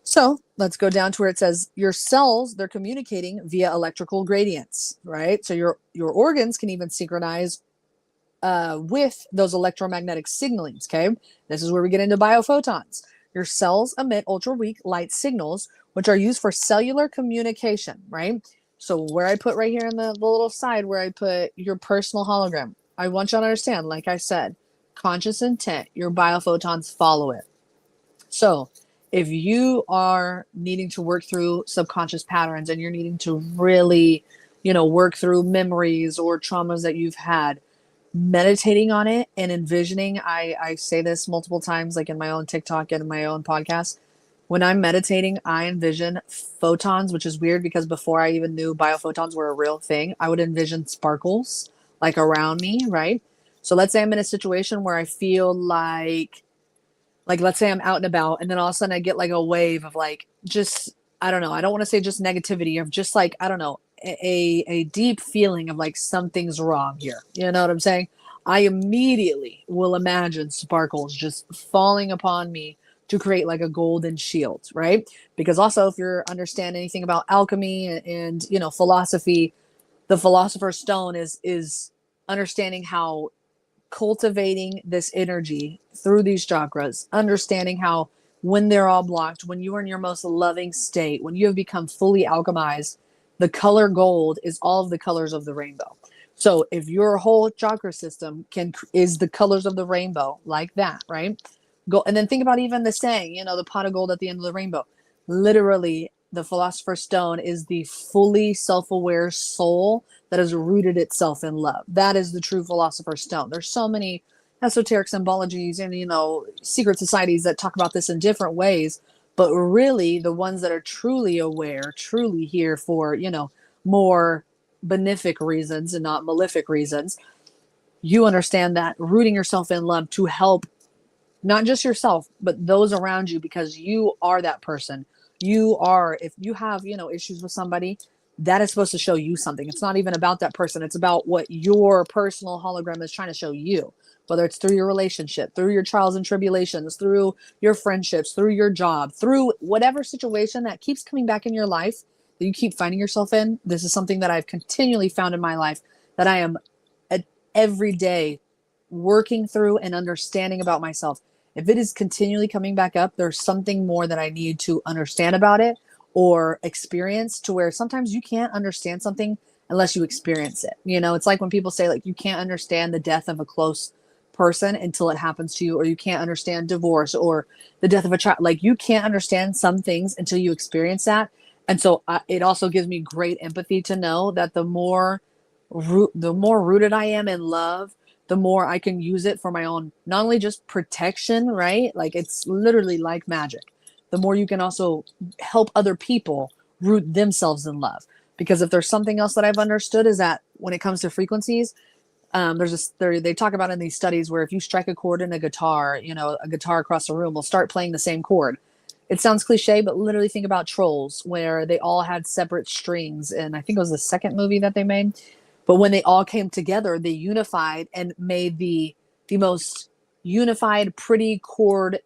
So let's go down to where it says your cells, they're communicating via electrical gradients, right? So your organs can even synchronize with those electromagnetic signalings, okay? This is where we get into biophotons. Your cells emit ultra weak light signals, which are used for cellular communication, right? So where I put right here in the little side where I put your personal hologram, I want you to understand, like I said, conscious intent, your biophotons follow it. So if you are needing to work through subconscious patterns, and you're needing to really, work through memories or traumas that you've had, meditating on it and envisioning, I say this multiple times, like in my own TikTok and in my own podcast. When I'm meditating, I envision photons, which is weird because before I even knew biophotons were a real thing, I would envision sparkles like around me, right? So let's say I'm in a situation where I feel like let's say I'm out and about, and then all of a sudden I get like a wave of like, just, I don't know, I don't want to say just negativity, of just like, I don't know, a deep feeling of like something's wrong here. You know what I'm saying? I immediately will imagine sparkles just falling upon me to create like a golden shield, right? Because also, if you're understand anything about alchemy and philosophy, the philosopher's stone is understanding how cultivating this energy through these chakras, understanding how when they're all blocked, when you are in your most loving state, when you have become fully alchemized, the color gold is all of the colors of the rainbow. So if your whole chakra system is the colors of the rainbow, like that, right? Go and then think about even the saying, the pot of gold at the end of the rainbow. Literally, the philosopher's stone is the fully self-aware soul that has rooted itself in love. That is the true philosopher's stone. There's so many esoteric symbologies and secret societies that talk about this in different ways, but really the ones that are truly aware, truly here for more benefic reasons and not malefic reasons, you understand that rooting yourself in love to help not just yourself, but those around you, because you are that person. You are, if you have, issues with somebody, that is supposed to show you something. It's not even about that person. It's about what your personal hologram is trying to show you, whether it's through your relationship, through your trials and tribulations, through your friendships, through your job, through whatever situation that keeps coming back in your life that you keep finding yourself in. This is something that I've continually found in my life that I am every day working through and understanding about myself. If it is continually coming back up, there's something more that I need to understand about it or experience, to where sometimes you can't understand something unless you experience it. It's like when people say like you can't understand the death of a close person until it happens to you, or you can't understand divorce or the death of a child. Like you can't understand some things until you experience that. And so it also gives me great empathy to know that the more rooted I am in love, the more I can use it for my own, not only just protection, right? Like it's literally like magic. The more you can also help other people root themselves in love. Because if there's something else that I've understood, is that when it comes to frequencies, they talk about in these studies where if you strike a chord in a guitar, a guitar across the room will start playing the same chord. It sounds cliche, but literally think about Trolls, where they all had separate strings. And I think it was the second movie that they made. But when they all came together, they unified and made the most unified, pretty chord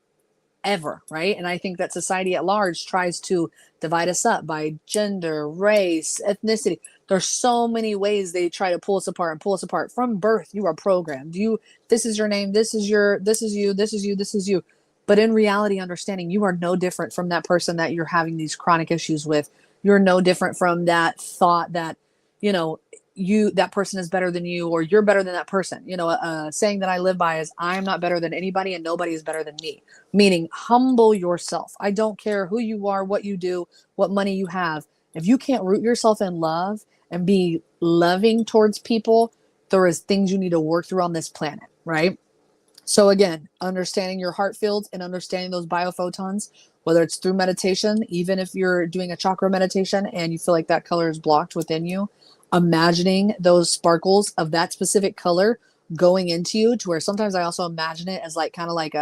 ever, right? And I think that society at large tries to divide us up by gender, race, ethnicity. There's so many ways they try to pull us apart and pull us apart. From birth, you are programmed. This is your name, this is you, this is you, this is you. But in reality, understanding you are no different from that person that you're having these chronic issues with. You're no different from that thought that, you know, that person is better than you, or you're better than that person. You know, a saying that I live by is, I am not better than anybody and nobody is better than me. Meaning, humble yourself. I don't care who you are, what you do, what money you have. If you can't root yourself in love and be loving towards people, there is things you need to work through on this planet, right? So again, understanding your heart fields and understanding those biophotons, whether it's through meditation, even if you're doing a chakra meditation and you feel like that color is blocked within you, imagining those sparkles of that specific color going into you, to where sometimes I also imagine it as like kind of like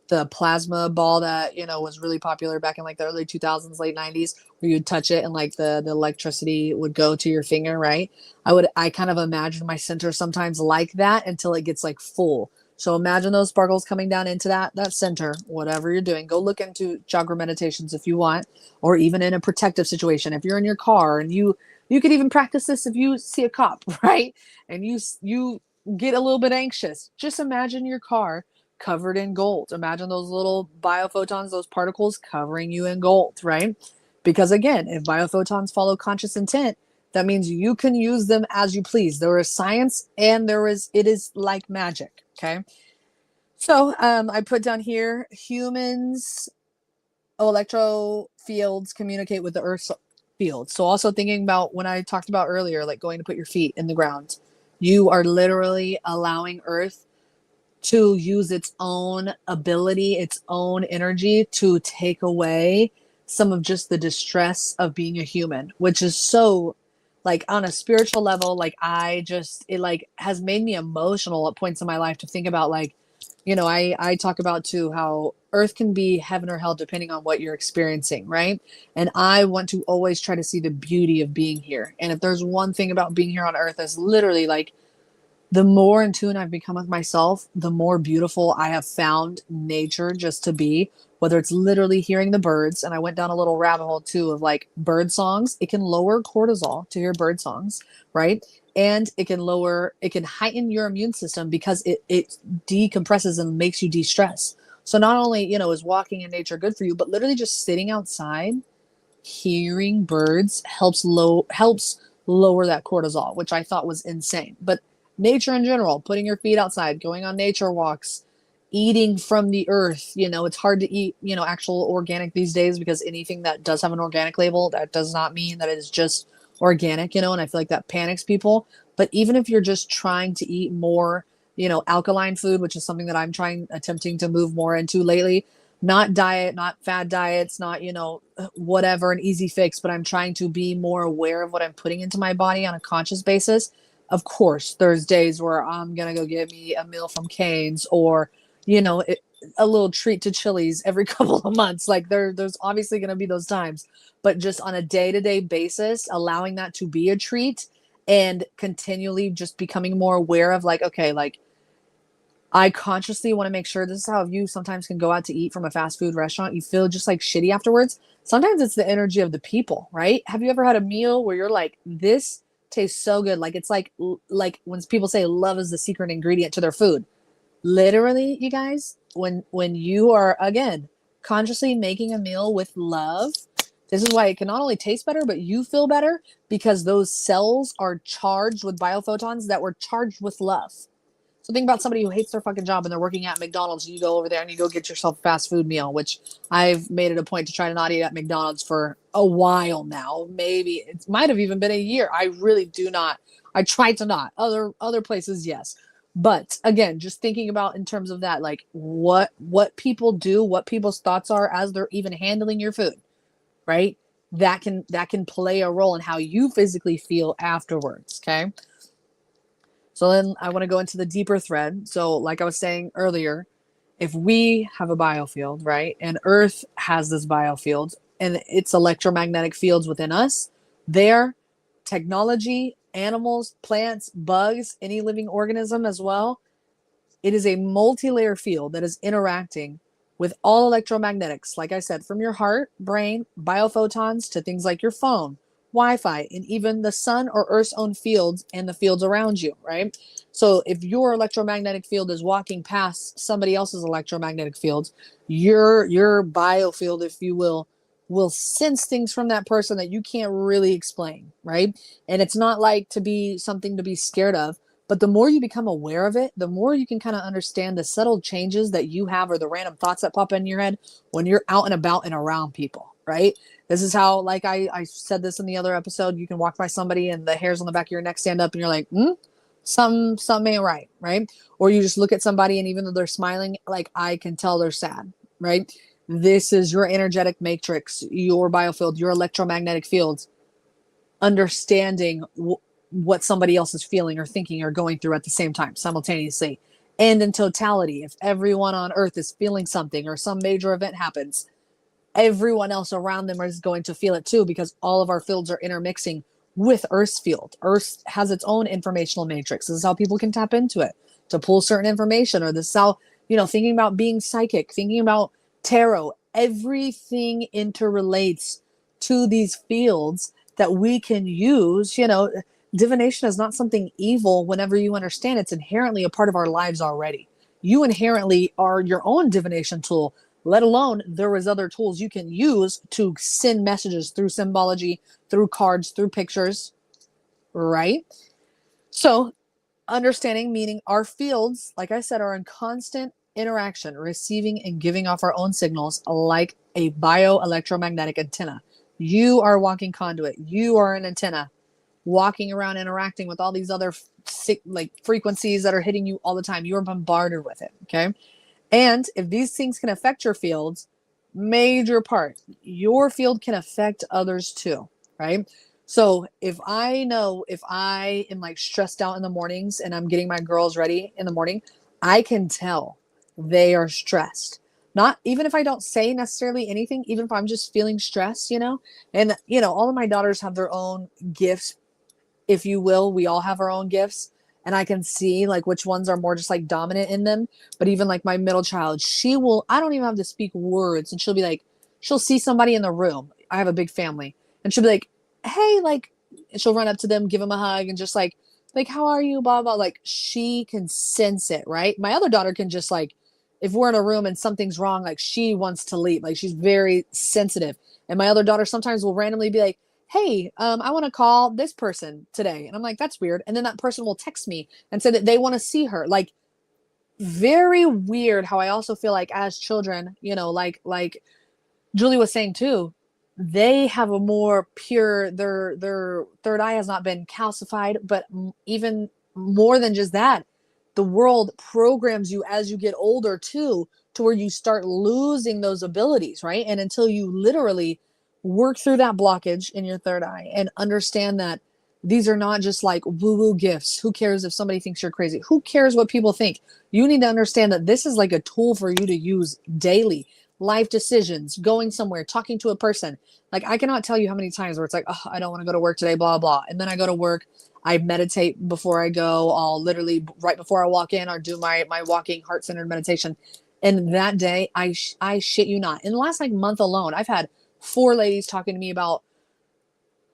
the plasma ball that, you know, was really popular back in like the early 2000s, late 90s, where you'd touch it and like the electricity would go to your finger, right? I kind of imagine my center sometimes like that until it gets like full. So imagine those sparkles coming down into that center, whatever you're doing. Go look into chakra meditations if you want, or even in a protective situation. If you're in your car, and you could even practice this if you see a cop, right? And you get a little bit anxious. Just imagine your car covered in gold. Imagine those little biophotons, those particles covering you in gold, right? Because again, if biophotons follow conscious intent, that means you can use them as you please. There is science, and it is like magic. Okay. So I put down here, humans, electro fields communicate with the earth's field. So also thinking about when I talked about earlier, like going to put your feet in the ground, you are literally allowing earth to use its own ability, its own energy to take away some of just the distress of being a human, which is so, like, on a spiritual level, like, it like has made me emotional at points in my life to think about, like, you know, I talk about too how earth can be heaven or hell depending on what you're experiencing, right? And I want to always try to see the beauty of being here. And if there's one thing about being here on earth, is literally like, the more in tune I've become with myself, the more beautiful I have found nature just to be, whether it's literally hearing the birds. And I went down a little rabbit hole too of like bird songs. It can lower cortisol to hear bird songs, right? And it can heighten your immune system because it decompresses and makes you de-stress. So not only, you know, is walking in nature good for you, but literally just sitting outside, hearing birds helps lower that cortisol, which I thought was insane. But nature in general, putting your feet outside, going on nature walks, eating from the earth. You know, it's hard to eat, you know, actual organic these days, because anything that does have an organic label, that does not mean that it is just organic, you know, and I feel like that panics people. But even if you're just trying to eat more, you know, alkaline food, which is something that attempting to move more into lately, not diet, not fad diets, not, you know, whatever, an easy fix, but I'm trying to be more aware of what I'm putting into my body on a conscious basis. Of course, there's days where I'm going to go get me a meal from Cane's, or, you know, a little treat to Chili's every couple of months. Like there's obviously going to be those times, but just on a day-to-day basis, allowing that to be a treat and continually just becoming more aware of like, okay, like, I consciously want to make sure. This is how you sometimes can go out to eat from a fast food restaurant. You feel just like shitty afterwards. Sometimes it's the energy of the people, right? Have you ever had a meal where you're like, this tastes so good? Like, it's like when people say love is the secret ingredient to their food. Literally, you guys, when you are, again, consciously making a meal with love, this is why it can not only taste better, but you feel better, because those cells are charged with biophotons that were charged with love. So think about somebody who hates their fucking job and they're working at McDonald's, and you go over there and you go get yourself a fast food meal, which I've made it a point to try to not eat at McDonald's for a while now. Maybe it might have even been a year. I really do not. I try to not. Other places, yes. But again, just thinking about in terms of that, like what people do, what people's thoughts are as they're even handling your food, right? That can play a role in how you physically feel afterwards. Okay. So then I want to go into the deeper thread. So like I was saying earlier, if we have a biofield, right, and Earth has this biofield and it's electromagnetic fields within us, their technology, animals, plants, bugs, any living organism as well, it is a multi-layer field that is interacting with all electromagnetics. Like I said, from your heart, brain, biophotons to things like your phone, Wi-Fi, and even the sun or Earth's own fields and the fields around you, right? So if your electromagnetic field is walking past somebody else's electromagnetic fields, your biofield, if you will sense things from that person that you can't really explain, right? And it's not like to be something to be scared of, but the more you become aware of it, the more you can kind of understand the subtle changes that you have, or the random thoughts that pop in your head when you're out and about and around people, right? This is how, like I said this in the other episode, you can walk by somebody and the hairs on the back of your neck stand up and you're like, something ain't right, right? Or you just look at somebody and even though they're smiling, like I can tell they're sad, right? This is your energetic matrix, your biofield, your electromagnetic fields, understanding what somebody else is feeling or thinking or going through at the same time, simultaneously. And in totality, if everyone on Earth is feeling something or some major event happens, everyone else around them is going to feel it too, because all of our fields are intermixing with Earth's field. Earth has its own informational matrix. This is how people can tap into it to pull certain information, or this is how, thinking about being psychic, thinking about tarot, everything interrelates to these fields that we can use. Divination is not something evil whenever you understand it's inherently a part of our lives already. You inherently are your own divination tool, let alone there is other tools you can use to send messages through symbology, through cards, through pictures, right? So understanding, meaning our fields, like I said, are in constant interaction, receiving and giving off our own signals like a bioelectromagnetic antenna. You are a walking conduit. You are an antenna walking around interacting with all these other frequencies that are hitting you all the time. You are bombarded with it, okay? And if these things can affect your fields, major part, your field can affect others too, right? So if I am like stressed out in the mornings and I'm getting my girls ready in the morning, I can tell they are stressed. Not even if I don't say necessarily anything, even if I'm just feeling stressed, and all of my daughters have their own gifts, if you will. We all have our own gifts, and I can see like which ones are more just like dominant in them. But even like my middle child, I don't even have to speak words, and she'll see somebody in the room. I have a big family, and she'll be like, hey, like, and she'll run up to them, give them a hug, and just like, how are you, blah, blah. Like, she can sense it, right? My other daughter can just like, if we're in a room and something's wrong, like she wants to leave. Like, she's very sensitive. And my other daughter sometimes will randomly be like, hey, I want to call this person today. And I'm like, that's weird. And then that person will text me and say that they want to see her. Like, very weird how I also feel like as children, like Julie was saying too, they have a more pure, their third eye has not been calcified, but even more than just that, the world programs you as you get older too, to where you start losing those abilities, right? And until you literally work through that blockage in your third eye and understand that these are not just like woo-woo gifts. Who cares if somebody thinks you're crazy? Who cares what people think? You need to understand that this is like a tool for you to use daily. Life decisions, going somewhere, talking to a person. Like, I cannot tell you how many times where it's like, oh, I don't want to go to work today, blah, blah. And then I go to work, I meditate before I go. I'll literally, right before I walk in, I'll do my walking heart-centered meditation. And that day, I shit you not, in the last like month alone, I've had 4 ladies talking to me about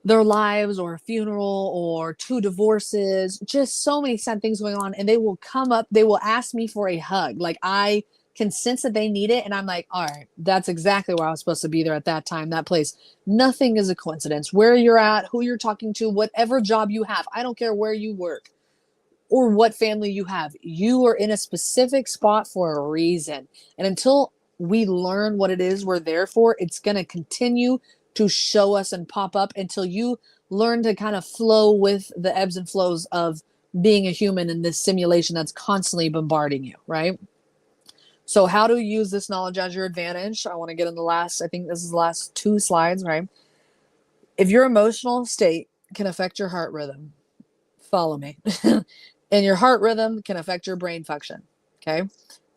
their lives or a funeral or 2 divorces, just so many sad things going on. And they will come up, they will ask me for a hug. Like, I can sense that they need it. And I'm like, all right, that's exactly where I was supposed to be there at that time, that place. Nothing is a coincidence. Where you're at, who you're talking to, whatever job you have, I don't care where you work or what family you have. You are in a specific spot for a reason. And until we learn what it is we're there for, it's going to continue to show us and pop up until you learn to kind of flow with the ebbs and flows of being a human in this simulation that's constantly bombarding you, right? So how to use this knowledge as your advantage? I want to get in I think this is the last 2 slides, right? If your emotional state can affect your heart rhythm, follow me. And your heart rhythm can affect your brain function, okay?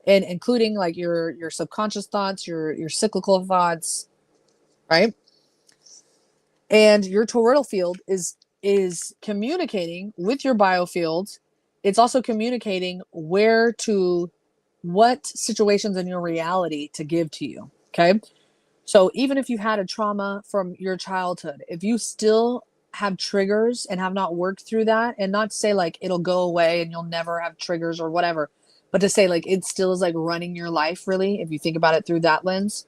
And including like your subconscious thoughts, your cyclical thoughts, right? And your toroidal field is communicating with your biofield. It's also communicating what situations in your reality to give to you, okay? So even if you had a trauma from your childhood, if you still have triggers and have not worked through that, and not to say like it'll go away and you'll never have triggers or whatever, but to say like it still is like running your life, really, if you think about it through that lens,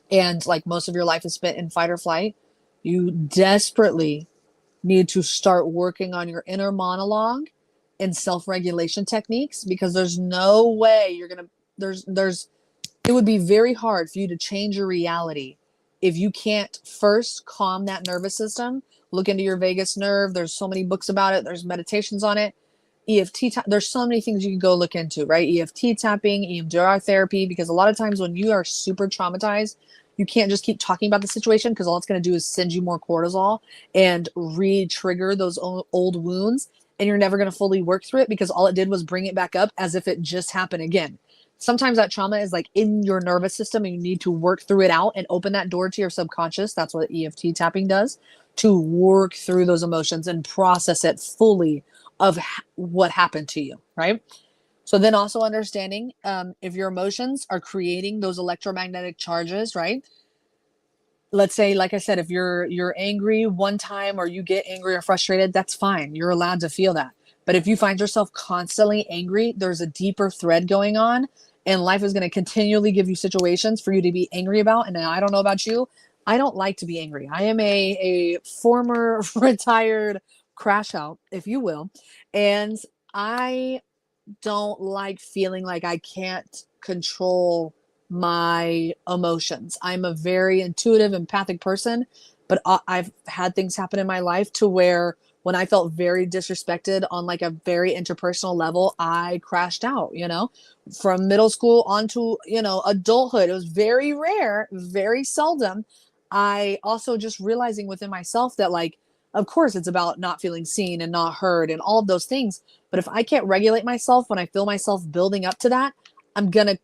and like most of your life is spent in fight or flight, you desperately need to start working on your inner monologue and self-regulation techniques, because there's no way you're gonna there's it would be very hard for you to change your reality if you can't first calm that nervous system. Look into your vagus nerve. There's so many books about it. There's meditations on it. There's so many things you can go look into, right? EFT tapping, EMDR therapy, because a lot of times when you are super traumatized, you can't just keep talking about the situation, because all it's going to do is send you more cortisol and re-trigger those old wounds. And you're never going to fully work through it, because all it did was bring it back up as if it just happened again. Sometimes that trauma is like in your nervous system and you need to work through it out and open that door to your subconscious. That's what EFT tapping does, to work through those emotions and process it fully of what happened to you, right? So then also understanding if your emotions are creating those electromagnetic charges, right? Let's say, like I said, if you're angry one time, or you get angry or frustrated, that's fine. You're allowed to feel that. But if you find yourself constantly angry, there's a deeper thread going on, and life is going to continually give you situations for you to be angry about. And I don't know about you, I don't like to be angry. I am a former retired crash out, if you will. And I don't like feeling like I can't control my emotions. I'm a very intuitive, empathic person, but I've had things happen in my life to where when I felt very disrespected on like a very interpersonal level, I crashed out, from middle school onto, adulthood. It was very rare, very seldom. I also just realizing within myself that, like, of course it's about not feeling seen and not heard and all of those things. But if I can't regulate myself when I feel myself building up to that, I'm gonna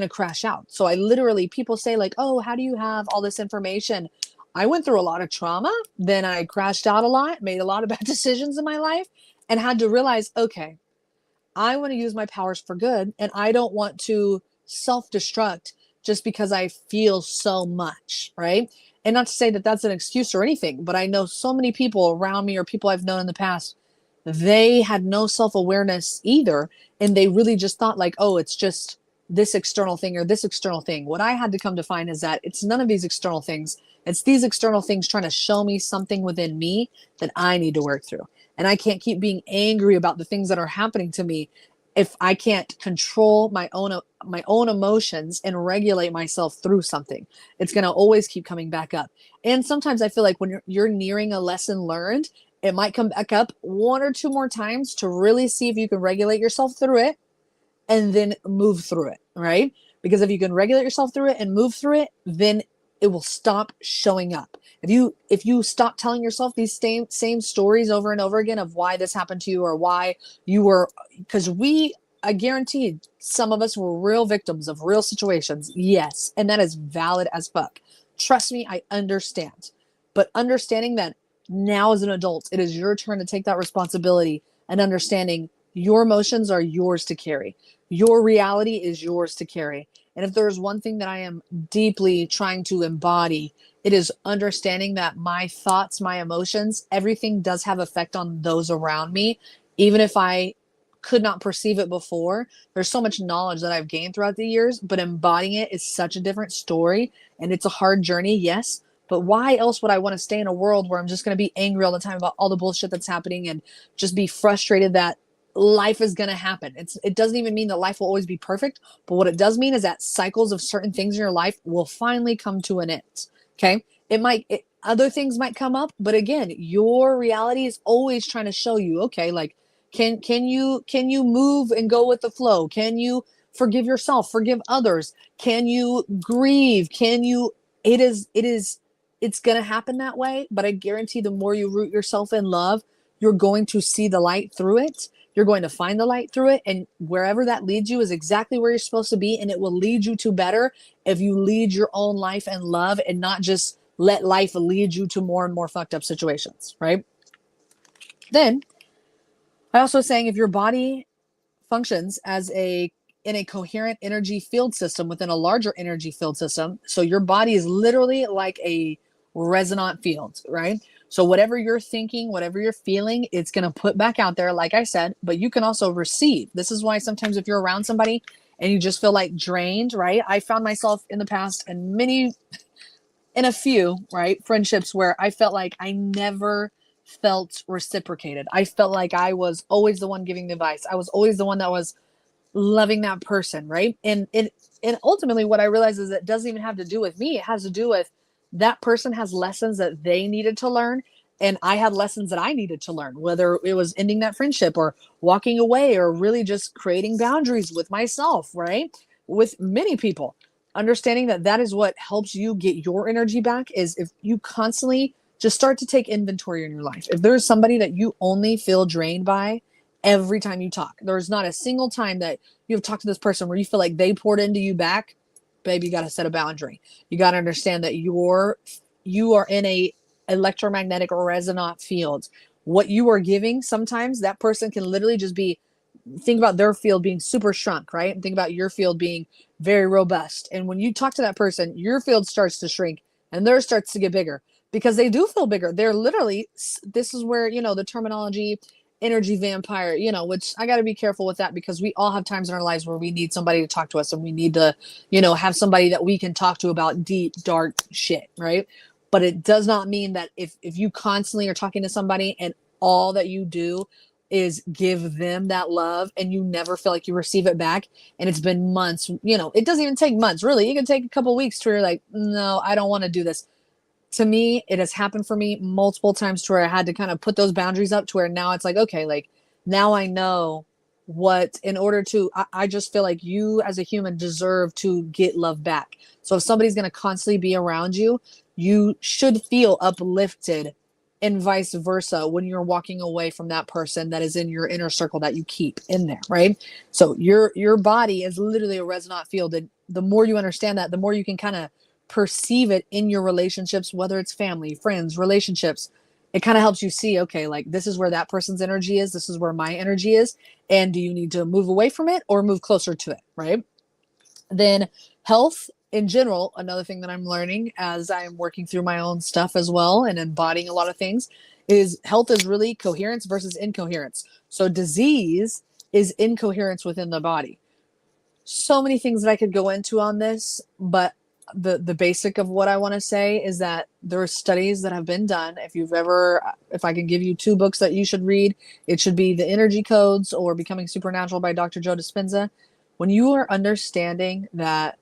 crash out. So I literally, people say like, oh, how do you have all this information? I went through a lot of trauma. Then I crashed out a lot, made a lot of bad decisions in my life, and had to realize, okay, I want to use my powers for good, and I don't want to self-destruct just because I feel so much, right? And not to say that that's an excuse or anything, but I know so many people around me or people I've known in the past, they had no self-awareness either, and they really just thought like, oh, it's just this external thing or this external thing. What I had to come to find is that it's none of these external things. It's these external things trying to show me something within me that I need to work through. And I can't keep being angry about the things that are happening to me if I can't control my own emotions and regulate myself through something. It's going to always keep coming back up. And sometimes I feel like when you're nearing a lesson learned, it might come back up one or two more times to really see if you can regulate yourself through it and then move through it, right? Because if you can regulate yourself through it and move through it, then it will stop showing up. If you stop telling yourself these same stories over and over again of why this happened to you, or why you were, because I guarantee some of us were real victims of real situations. Yes. And that is valid as fuck. Trust me, I understand. But understanding that now as an adult, it is your turn to take that responsibility, and understanding your emotions are yours to carry. Your reality is yours to carry. And if there is one thing that I am deeply trying to embody, it is understanding that my thoughts, my emotions, everything does have effect on those around me. Even if I could not perceive it before, there's so much knowledge that I've gained throughout the years, but embodying it is such a different story. And it's a hard journey, yes. But why else would I want to stay in a world where I'm just going to be angry all the time about all the bullshit that's happening, and just be frustrated that life is going to happen? It doesn't even mean that life will always be perfect, but what it does mean is that cycles of certain things in your life will finally come to an end. Okay. Other things might come up, but again, your reality is always trying to show you, okay, like, can you move and go with the flow? Can you forgive yourself, forgive others? Can you grieve? It's going to happen that way, but I guarantee the more you root yourself in love, you're going to see the light through it. You're going to find the light through it. And wherever that leads you is exactly where you're supposed to be. And it will lead you to better if you lead your own life in love, and not just let life lead you to more and more fucked up situations, right? Then I also saying, if your body functions in a coherent energy field system within a larger energy field system. So your body is literally like a resonant field, right? So whatever you're thinking, whatever you're feeling, it's going to put back out there, like I said, but you can also receive. This is why sometimes if you're around somebody and you just feel like drained, right? I found myself in the past and in a few, right, friendships where I felt like I never felt reciprocated. I felt like I was always the one giving the advice. I was always the one that was loving that person, right? And ultimately what I realized is it doesn't even have to do with me. It has to do with that person has lessons that they needed to learn, and I had lessons that I needed to learn, whether it was ending that friendship or walking away or really just creating boundaries with myself, right? With many people. Understanding that that is what helps you get your energy back is if you constantly just start to take inventory in your life. If there's somebody that you only feel drained by, every time you talk. There's not a single time that you've talked to this person where you feel like they poured into you back. Babe, you got to set a boundary. You got to understand that you are in a electromagnetic resonant field. What you are giving, sometimes that person can literally just be, think about their field being super shrunk, right? And think about your field being very robust. And when you talk to that person, your field starts to shrink and theirs starts to get bigger because they do feel bigger. They're literally, this is where, the terminology energy vampire, which I got to be careful with that because we all have times in our lives where we need somebody to talk to us and we need to, have somebody that we can talk to about deep, dark shit, right? But it does not mean that if you constantly are talking to somebody and all that you do is give them that love and you never feel like you receive it back and it's been months, it doesn't even take months, really. It can take a couple of weeks to where you're like, no, I don't want to do this. To me, it has happened for me multiple times to where I had to kind of put those boundaries up to where now it's like, okay, like now I know what, in order to, I just feel like you as a human deserve to get love back. So if somebody's going to constantly be around you, you should feel uplifted and vice versa when you're walking away from that person that is in your inner circle that you keep in there, right? So your body is literally a resonant field. And the more you understand that, the more you can kind of perceive it in your relationships, whether it's family, friends, relationships. It kind of helps you see, okay, like this is where that person's energy is. This is where my energy is. And do you need to move away from it or move closer to it? Right. Then health in general, another thing that I'm learning as I'm working through my own stuff as well and embodying a lot of things is health is really coherence versus incoherence. So disease is incoherence within the body. So many things that I could go into on this, but the basic of what I want to say is that there are studies that have been done. If I can give you two books that you should read, it should be The Energy Codes or Becoming Supernatural by Dr. Joe Dispenza. When you are understanding that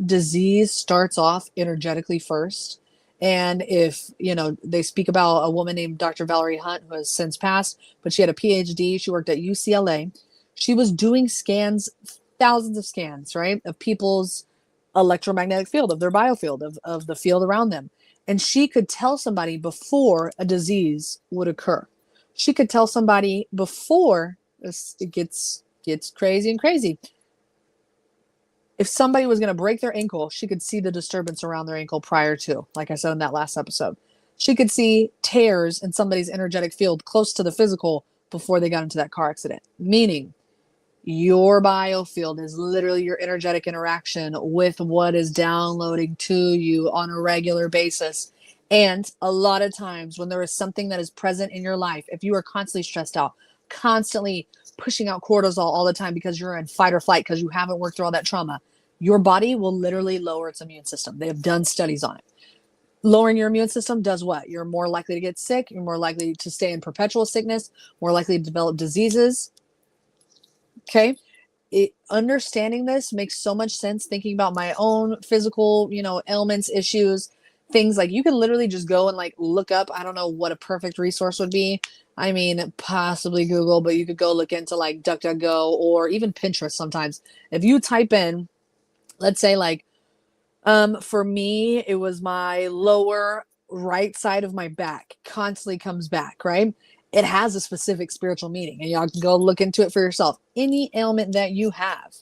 disease starts off energetically first, and if, they speak about a woman named Dr. Valerie Hunt who has since passed, but she had a PhD, she worked at UCLA. She was doing scans, thousands of scans, right, of people's electromagnetic field, of their biofield, of the field around them. And she could tell somebody before a disease would occur. She could tell somebody before it gets crazy and crazy. If somebody was going to break their ankle, she could see the disturbance around their ankle prior to, like I said in that last episode. She could see tears in somebody's energetic field close to the physical before they got into that car accident. Meaning, your biofield is literally your energetic interaction with what is downloading to you on a regular basis. And a lot of times when there is something that is present in your life, if you are constantly stressed out, constantly pushing out cortisol all the time because you're in fight or flight because you haven't worked through all that trauma, your body will literally lower its immune system. They have done studies on it. Lowering your immune system does what? You're more likely to get sick. You're more likely to stay in perpetual sickness, more likely to develop diseases. Okay. Understanding this makes so much sense. Thinking about my own physical, ailments, issues, things like you can literally just go and like look up. I don't know what a perfect resource would be. I mean, possibly Google, but you could go look into like DuckDuckGo or even Pinterest sometimes. If you type in, let's say like, for me, it was my lower right side of my back constantly comes back, right? It has a specific spiritual meaning, and y'all can go look into it for yourself. Any ailment that you have,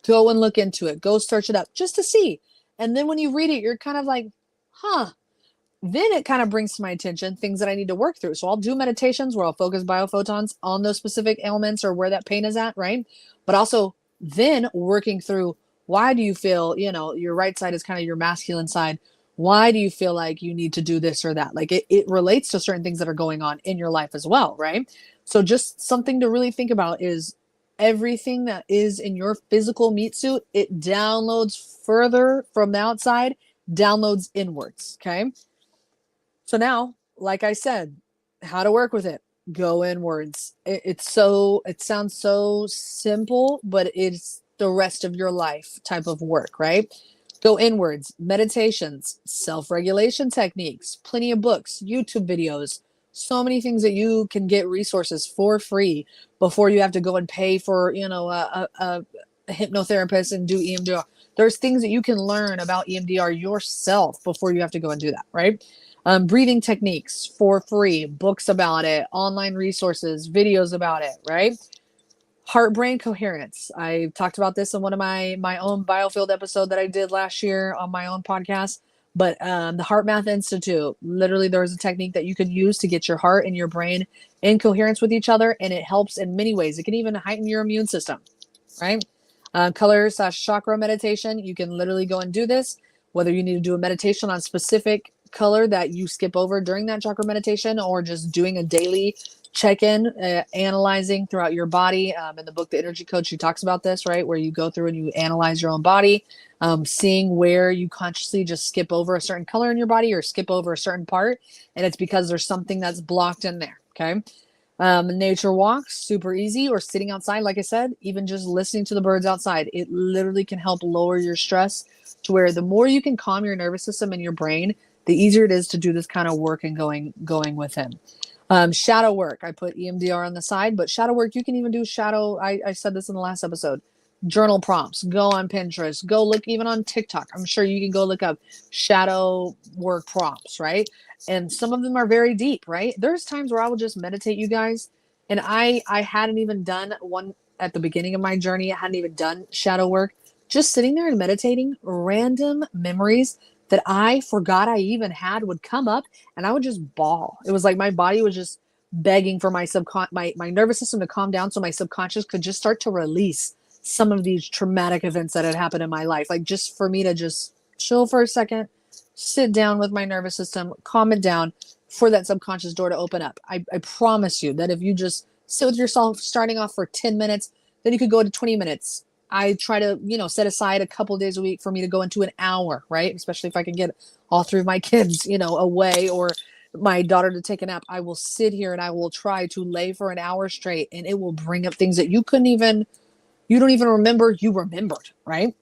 go and look into it. Go search it up just to see. And then when you read it, you're kind of like, huh. Then it kind of brings to my attention things that I need to work through. So I'll do meditations where I'll focus biophotons on those specific ailments or where that pain is at, right? But also then working through, why do you feel, your right side is kind of your masculine side. Why do you feel like you need to do this or that? Like it relates to certain things that are going on in your life as well, right? So just something to really think about is everything that is in your physical meat suit, it downloads further from the outside, downloads inwards. Okay. So now, like I said, how to work with it. Go inwards. It sounds so simple, but it's the rest of your life type of work, right? Go inwards, meditations, self-regulation techniques, plenty of books, YouTube videos, so many things that you can get resources for free before you have to go and pay for, a hypnotherapist and do EMDR. There's things that you can learn about EMDR yourself before you have to go and do that, right? Breathing techniques for free, books about it, online resources, videos about it, right? Heart brain coherence. I talked about this in one of my own Biofield episode that I did last year on my own podcast. But the Heart Math Institute, literally, there's a technique that you can use to get your heart and your brain in coherence with each other, and it helps in many ways. It can even heighten your immune system, right? Color/chakra meditation. You can literally go and do this, whether you need to do a meditation on specific color that you skip over during that chakra meditation, or just doing a daily check-in, analyzing throughout your body. In the book The Energy Code, she talks about this, right, where you go through and you analyze your own body, seeing where you consciously just skip over a certain color in your body or skip over a certain part, and it's because there's something that's blocked in there. Okay. Nature walks, super easy, or sitting outside, like I said, even just listening to the birds outside, it literally can help lower your stress to where the more you can calm your nervous system and your brain, the easier it is to do this kind of work and going within. Shadow work, I put EMDR on the side, but shadow work, you can even do shadow. I said this in the last episode. Journal prompts, go on Pinterest, go look even on TikTok. I'm sure you can go look up shadow work prompts, right? And some of them are very deep, right? There's times where I will just meditate, you guys, and I hadn't even done one at the beginning of my journey. I hadn't even done shadow work. Just sitting there and meditating, random memories that I forgot I even had would come up, and I would just bawl. It was like my body was just begging for my nervous system to calm down so my subconscious could just start to release some of these traumatic events that had happened in my life. Like, just for me to just chill for a second, sit down with my nervous system, calm it down for that subconscious door to open up. I promise you that if you just sit with yourself starting off for 10 minutes, then you could go to 20 minutes. I try to, set aside a couple days a week for me to go into an hour, right? Especially if I can get all three of my kids, away, or my daughter to take a nap. I will sit here and I will try to lay for an hour straight, and it will bring up things that you don't even remember you remembered, right?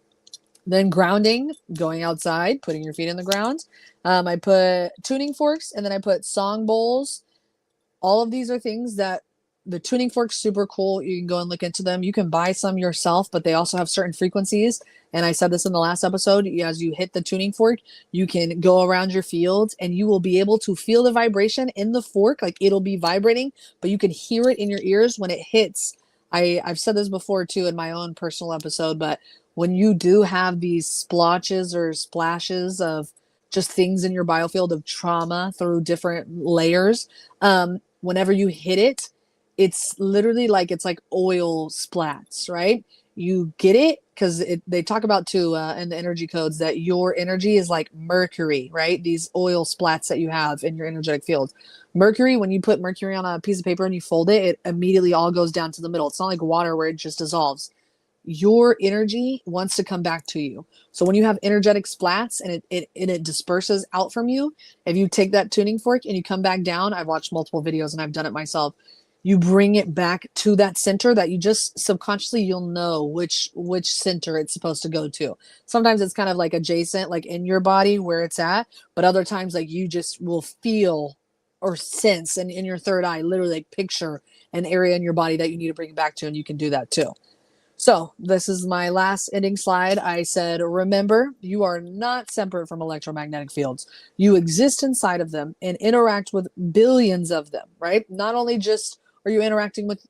Then grounding, going outside, putting your feet in the ground. I put tuning forks, and then I put song bowls. All of these are things that the tuning fork's super cool. You can go and look into them. You can buy some yourself, but they also have certain frequencies. And I said this in the last episode, as you hit the tuning fork, you can go around your field and you will be able to feel the vibration in the fork. Like, it'll be vibrating, but you can hear it in your ears when it hits. I've said this before too in my own personal episode, but when you do have these splotches or splashes of just things in your biofield of trauma through different layers, whenever you hit it, it's literally like it's like oil splats, right? You get it because they talk about too in the energy codes that your energy is like mercury, right? These oil splats that you have in your energetic field. Mercury, when you put mercury on a piece of paper and you fold it, it immediately all goes down to the middle. It's not like water where it just dissolves. Your energy wants to come back to you. So when you have energetic splats and it disperses out from you, if you take that tuning fork and you come back down, I've watched multiple videos and I've done it myself. You bring it back to that center that you just subconsciously, you'll know which center it's supposed to go to. Sometimes it's kind of like adjacent, like in your body where it's at, but other times like you just will feel or sense, and in your third eye, literally like picture an area in your body that you need to bring it back to, and you can do that too. So this is my last ending slide. I said, remember, you are not separate from electromagnetic fields. You exist inside of them and interact with billions of them, right? Not only just are you interacting with,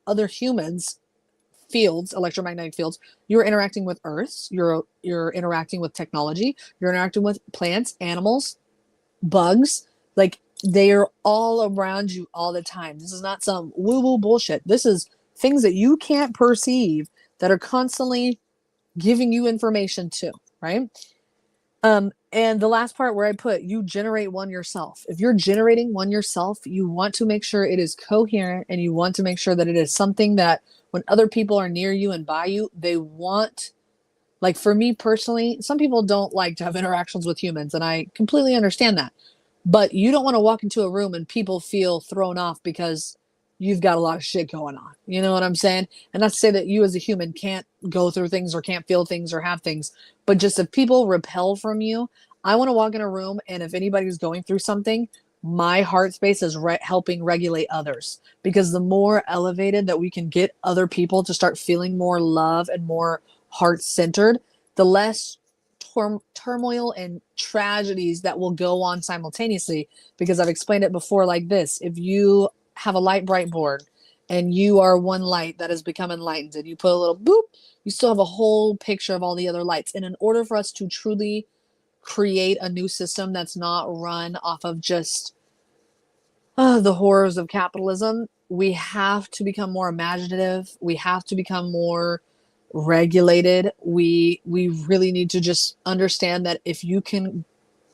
other humans, fields, electromagnetic fields, you're interacting with Earths, you're interacting with technology, you're interacting with plants, animals, bugs. Like, they are all around you all the time. This is not some woo-woo bullshit. This is things that you can't perceive that are constantly giving you information too, right? And the last part where I put, you generate one yourself. If you're generating one yourself, you want to make sure it is coherent, and you want to make sure that it is something that when other people are near you and by you, they want. Like for me personally, some people don't like to have interactions with humans, and I completely understand that. But you don't want to walk into a room and people feel thrown off because you've got a lot of shit going on. You know what I'm saying? And not to say that you as a human can't go through things or can't feel things or have things, but just if people repel from you, I want to walk in a room, and if anybody's going through something, my heart space is helping regulate others, because the more elevated that we can get other people to start feeling more love and more heart centered, the less turmoil and tragedies that will go on simultaneously. Because I've explained it before like this: if you have a light bright board and you are one light that has become enlightened, and you put a little boop, you still have a whole picture of all the other lights. And in order for us to truly create a new system that's not run off of just the horrors of capitalism, we have to become more imaginative. We have to become more regulated. We really need to just understand that if you can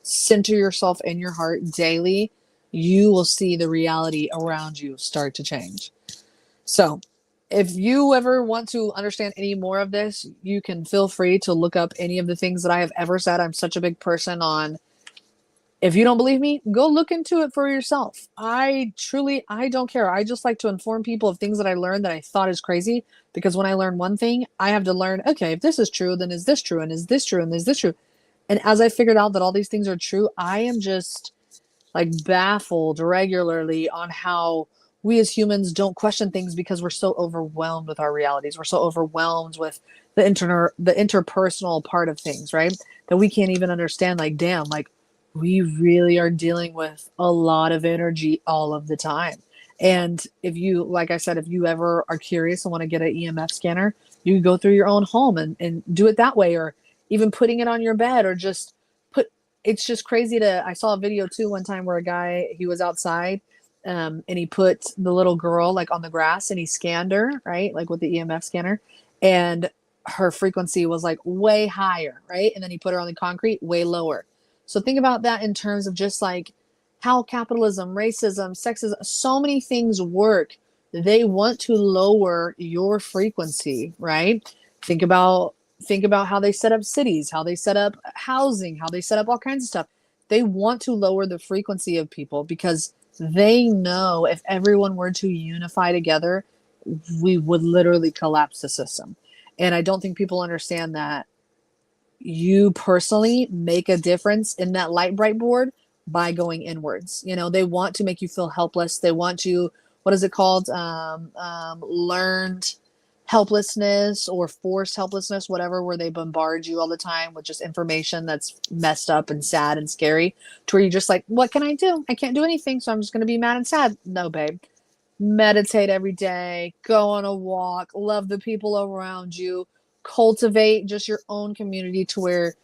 center yourself in your heart daily, you will see the reality around you start to change. So, if you ever want to understand any more of this, you can feel free to look up any of the things that I have ever said. I'm such a big person on, if you don't believe me, go look into it for yourself. I don't care. I just like to inform people of things that I learned that I thought is crazy. Because when I learn one thing, I have to learn, okay, if this is true, then is this true? And is this true? And is this true? And as I figured out that all these things are true, I am just like baffled regularly on how we as humans don't question things, because we're so overwhelmed with our realities. We're so overwhelmed with the interpersonal part of things, right? That we can't even understand, like, damn, like we really are dealing with a lot of energy all of the time. And if you, like I said, if you ever are curious and want to get an EMF scanner, you can go through your own home and do it that way, or even putting it on your bed, or just put, it's just crazy to, I saw a video too one time where a guy, he was outside, and he put the little girl like on the grass, and he scanned her, right, like with the EMF scanner, and her frequency was like way higher, right, and then he put her on the concrete way lower. So think about that in terms of just like how capitalism, racism, sexism, so many things work. They want to lower your frequency, right? think about think about how they set up cities, how they set up housing, how they set up all kinds of stuff. They want to lower the frequency of people, because they know if everyone were to unify together, we would literally collapse the system. And I don't think people understand that you personally make a difference in that light bright board by going inwards. They want to make you feel helpless. They want to, what is it called? Learned helplessness or forced helplessness, whatever, where they bombard you all the time with just information that's messed up and sad and scary, to where you're just like, what can I do? I can't do anything, so I'm just going to be mad and sad. No, babe. Meditate every day, go on a walk, love the people around you, cultivate just your own community to where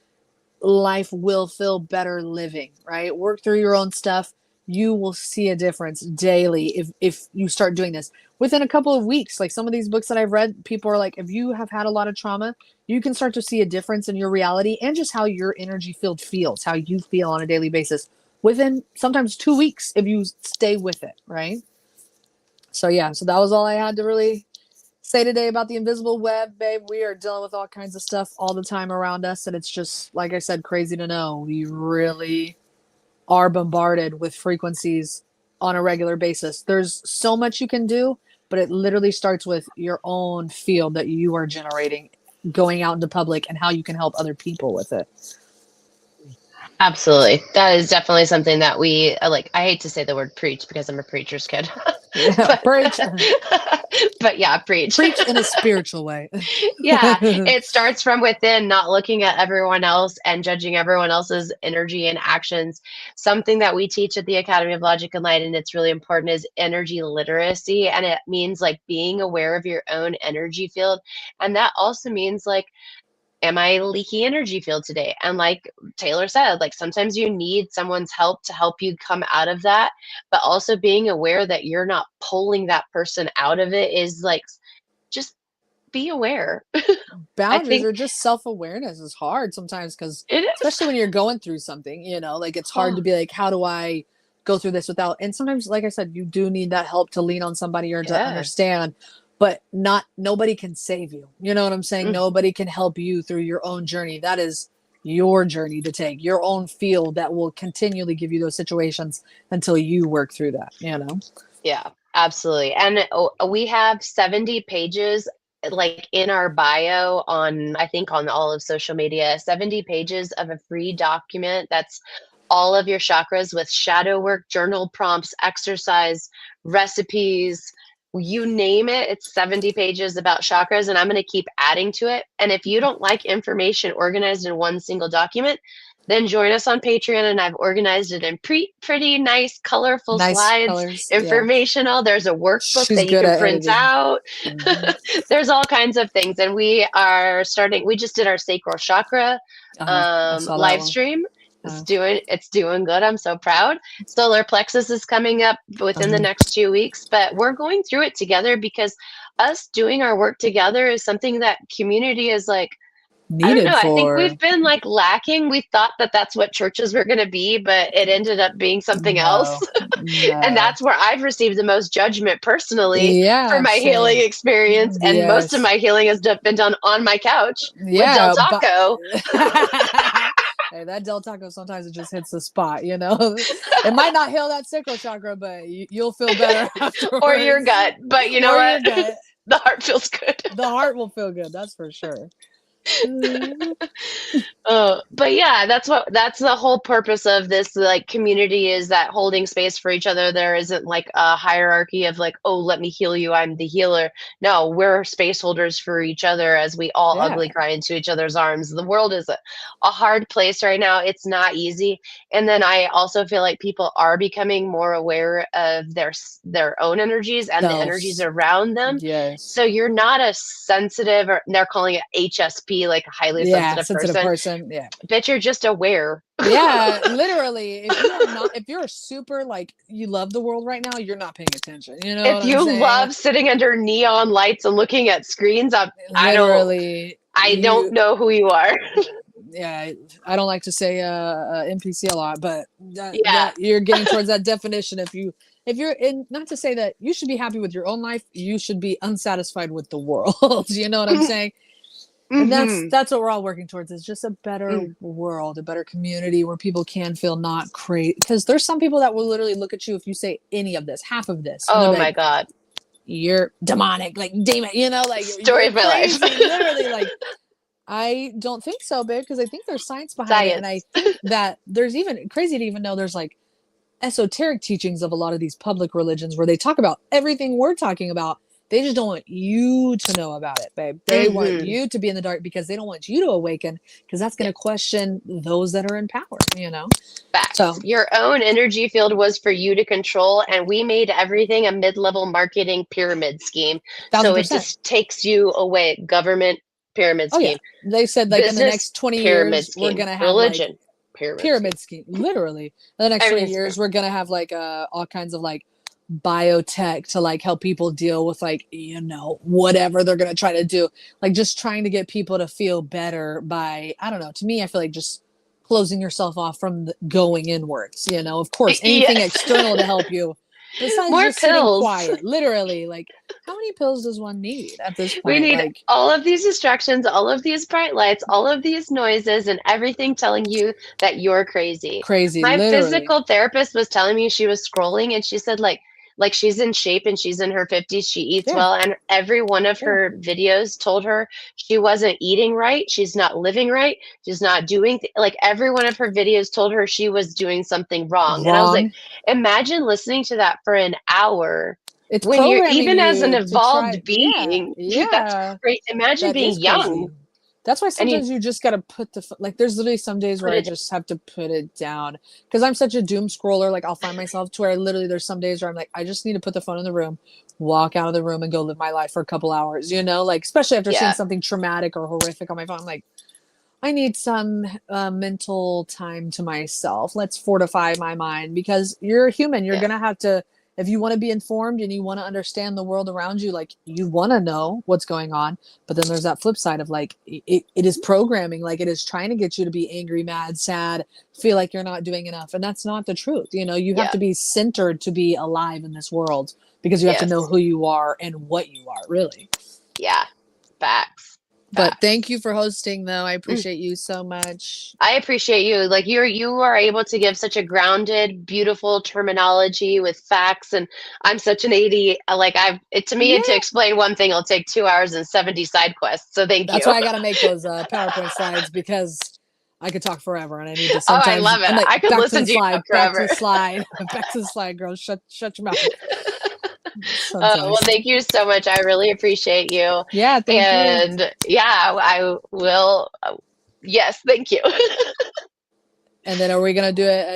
life will feel better living, right? Work through your own stuff. You will see a difference daily if you start doing this within a couple of weeks. Like some of these books that I've read, people are like, if you have had a lot of trauma, you can start to see a difference in your reality and just how your energy field feels, how you feel on a daily basis within sometimes 2 weeks if you stay with it, right? So yeah, so that was all I had to really say today about the invisible web, babe. We are dealing with all kinds of stuff all the time around us, and it's just, like I said, crazy to know we really are bombarded with frequencies on a regular basis. There's so much you can do, but it literally starts with your own field that you are generating, going out into public, and how you can help other people with it. Absolutely. That is definitely something that we like. I hate to say the word preach because I'm a preacher's kid. Yeah, but, preach. but yeah, preach. Preach in a spiritual way. Yeah, it starts from within, not looking at everyone else and judging everyone else's energy and actions. Something that we teach at the Academy of Logic and Light, and it's really important, is energy literacy. And it means like being aware of your own energy field. And that also means like, am I leaky energy field today? And like Taylor said, like sometimes you need someone's help to help you come out of that, but also being aware that you're not pulling that person out of it is like, just be aware. I boundaries think or just self-awareness is hard sometimes because it is. especially when you're going through something, like it's hard Oh, to be like, how do I go through this without, and sometimes, like I said, you do need that help to lean on somebody or to yeah. understand, but nobody can save you. You know what I'm saying? Mm, Nobody can help you through your own journey. That is your journey to take, your own field that will continually give you those situations until you work through that. yeah, absolutely. And we have 70 pages like in our bio on, I think on all of social media, 70 pages of a free document that's all of your chakras with shadow work, journal prompts, exercise, recipes, you name it. It's 70 pages about chakras, and I'm going to keep adding to it. And if you don't like information organized in one single document, then join us on Patreon, and I've organized it in pretty nice, colorful Nice slides, colors. Yeah. informational. There's a workbook She's that you good can at print editing. out. Hmm. There's all kinds of things. And we just did our sacral chakra I saw that live one. stream. It's Uh, doing good. I'm so proud. Solar plexus is coming up within the um, next 2 weeks, but we're going through it together because us doing our work together is something that community is like, I don't know. needed I think for we've been like lacking. We thought that that's what churches were going to be, but it ended up being something else. no, And no. that's where I've received the most judgment personally for Yeah, my healing same. experience. And most of Yes. my healing has been done on my couch with Del Yeah, but Taco. hey, that Del Taco sometimes it just hits the spot. It might not heal that sacral chakra, but you'll feel better Or your afterwards. gut. But you know Or your what? gut. The heart feels good. The heart will feel good, that's for sure. But yeah, that's the whole purpose of this like community is that holding space for each other. There isn't like a hierarchy of like, oh, let me heal you, I'm the healer. No, we're space holders for each other as we all Yeah. ugly cry into each other's arms. The world is a hard place right now. It's not easy. And then I also feel like people are becoming more aware of their own energies and the energies Selves. around them. Yes. So you're not a sensitive, or they're calling it HSP, like a highly Yeah, sensitive sensitive person, person. Yeah. but you're just aware. Yeah, literally. If you're super like you love the world right now, you're not paying attention. You know If what I'm you saying? love sitting under neon lights and looking at screens, Literally, I don't know who you are. yeah, I don't like to say NPC a lot, but Yeah. that you're getting towards that definition. If you're in, not to say that you should be happy with your own life, you should be unsatisfied with the world. You know what I'm saying? And Mm-hmm. that's what we're all working towards, is just a better world, a better community where people can feel not crazy, because there's some people that will literally look at you if you say any of this, half of this, and they'll Oh be my like, God. you're demonic, like demon, like Story you're of my life. crazy, literally. Like, I don't think so, babe, because I think there's science behind it, and I Science. think that there's even crazy to even know there's like esoteric teachings of a lot of these public religions where they talk about everything we're talking about. They just don't want you to know about it, babe. They want Mm-hmm. you to be in the dark because they don't want you to awaken, because that's going Yeah. to question those that are in power. Facts. So, Your own energy field was for you to control, and we made everything a mid-level marketing pyramid scheme. thousand So it percent. just takes you away. Government pyramid Oh, yeah. scheme, They said, like, in the business next 20 pyramid years, we're scheme, going to have like religion pyramid scheme. pyramid scheme, literally. In the next 20 Everything's years, pyramid. we're going to have like all kinds of like biotech to like help people deal with like whatever they're going to try to do, like just trying to get people to feel better by, I don't know, to me I feel like just closing yourself off from going inwards, of course anything Yes. external to help you besides More just sitting pills. quiet, literally. Like, how many pills does one need at this We point? need Like, all of these distractions, all of these bright lights, all of these noises, and everything telling you that you're crazy. crazy, My literally. physical therapist was telling me she was scrolling and she said like she's in shape and she's in her 50s, she eats Yeah, well, and every one of yeah. her videos told her she wasn't eating right, she's not living right, she's not doing like every one of her videos told her she was doing something wrong. And I was like, Wrong. imagine listening to that for an hour It's when you're programming even as an you to try. evolved Yeah, being. That's yeah. great. Imagine That being is young crazy. That's why and you sometimes you just got to put like, there's literally some days put where I it. just have to put it down because I'm such a doom scroller. Like, I'll find myself to where there's some days where I'm like, I just need to put the phone in the room, walk out of the room and go live my life for a couple hours, like, especially after seeing Yeah, something traumatic or horrific on my phone. I'm like, I need some mental time to myself. Let's fortify my mind, because you're a human. You're yeah, going to have to if you want to be informed and you want to understand the world around you, like you want to know what's going on. But then there's that flip side of like, it is programming, like it is trying to get you to be angry, mad, sad, feel like you're not doing enough. And that's not the truth. You know, you have Yeah. to be centered to be alive in this world, because you have to Yes. know who you are and what you are, really. Yeah. Facts. But thank you for hosting, though. I Mm. appreciate you so much. I appreciate you. Like you are able to give such a grounded, beautiful terminology with facts, and I'm such an AD. Like to me, Yeah. to explain one thing, it'll take 2 hours and 70 side quests. So thank That's you. why I got to make those PowerPoint slides, because I could talk forever and I need to Oh, sometimes. I love it. I'm like, I could back to listen the to you slide, talk back to forever. the slide, back to the slide, girl. Shut your mouth. Well, thank you so much. I really appreciate you. Yeah, thank you. And yeah, I will. Yes, thank you. And then are we going to do it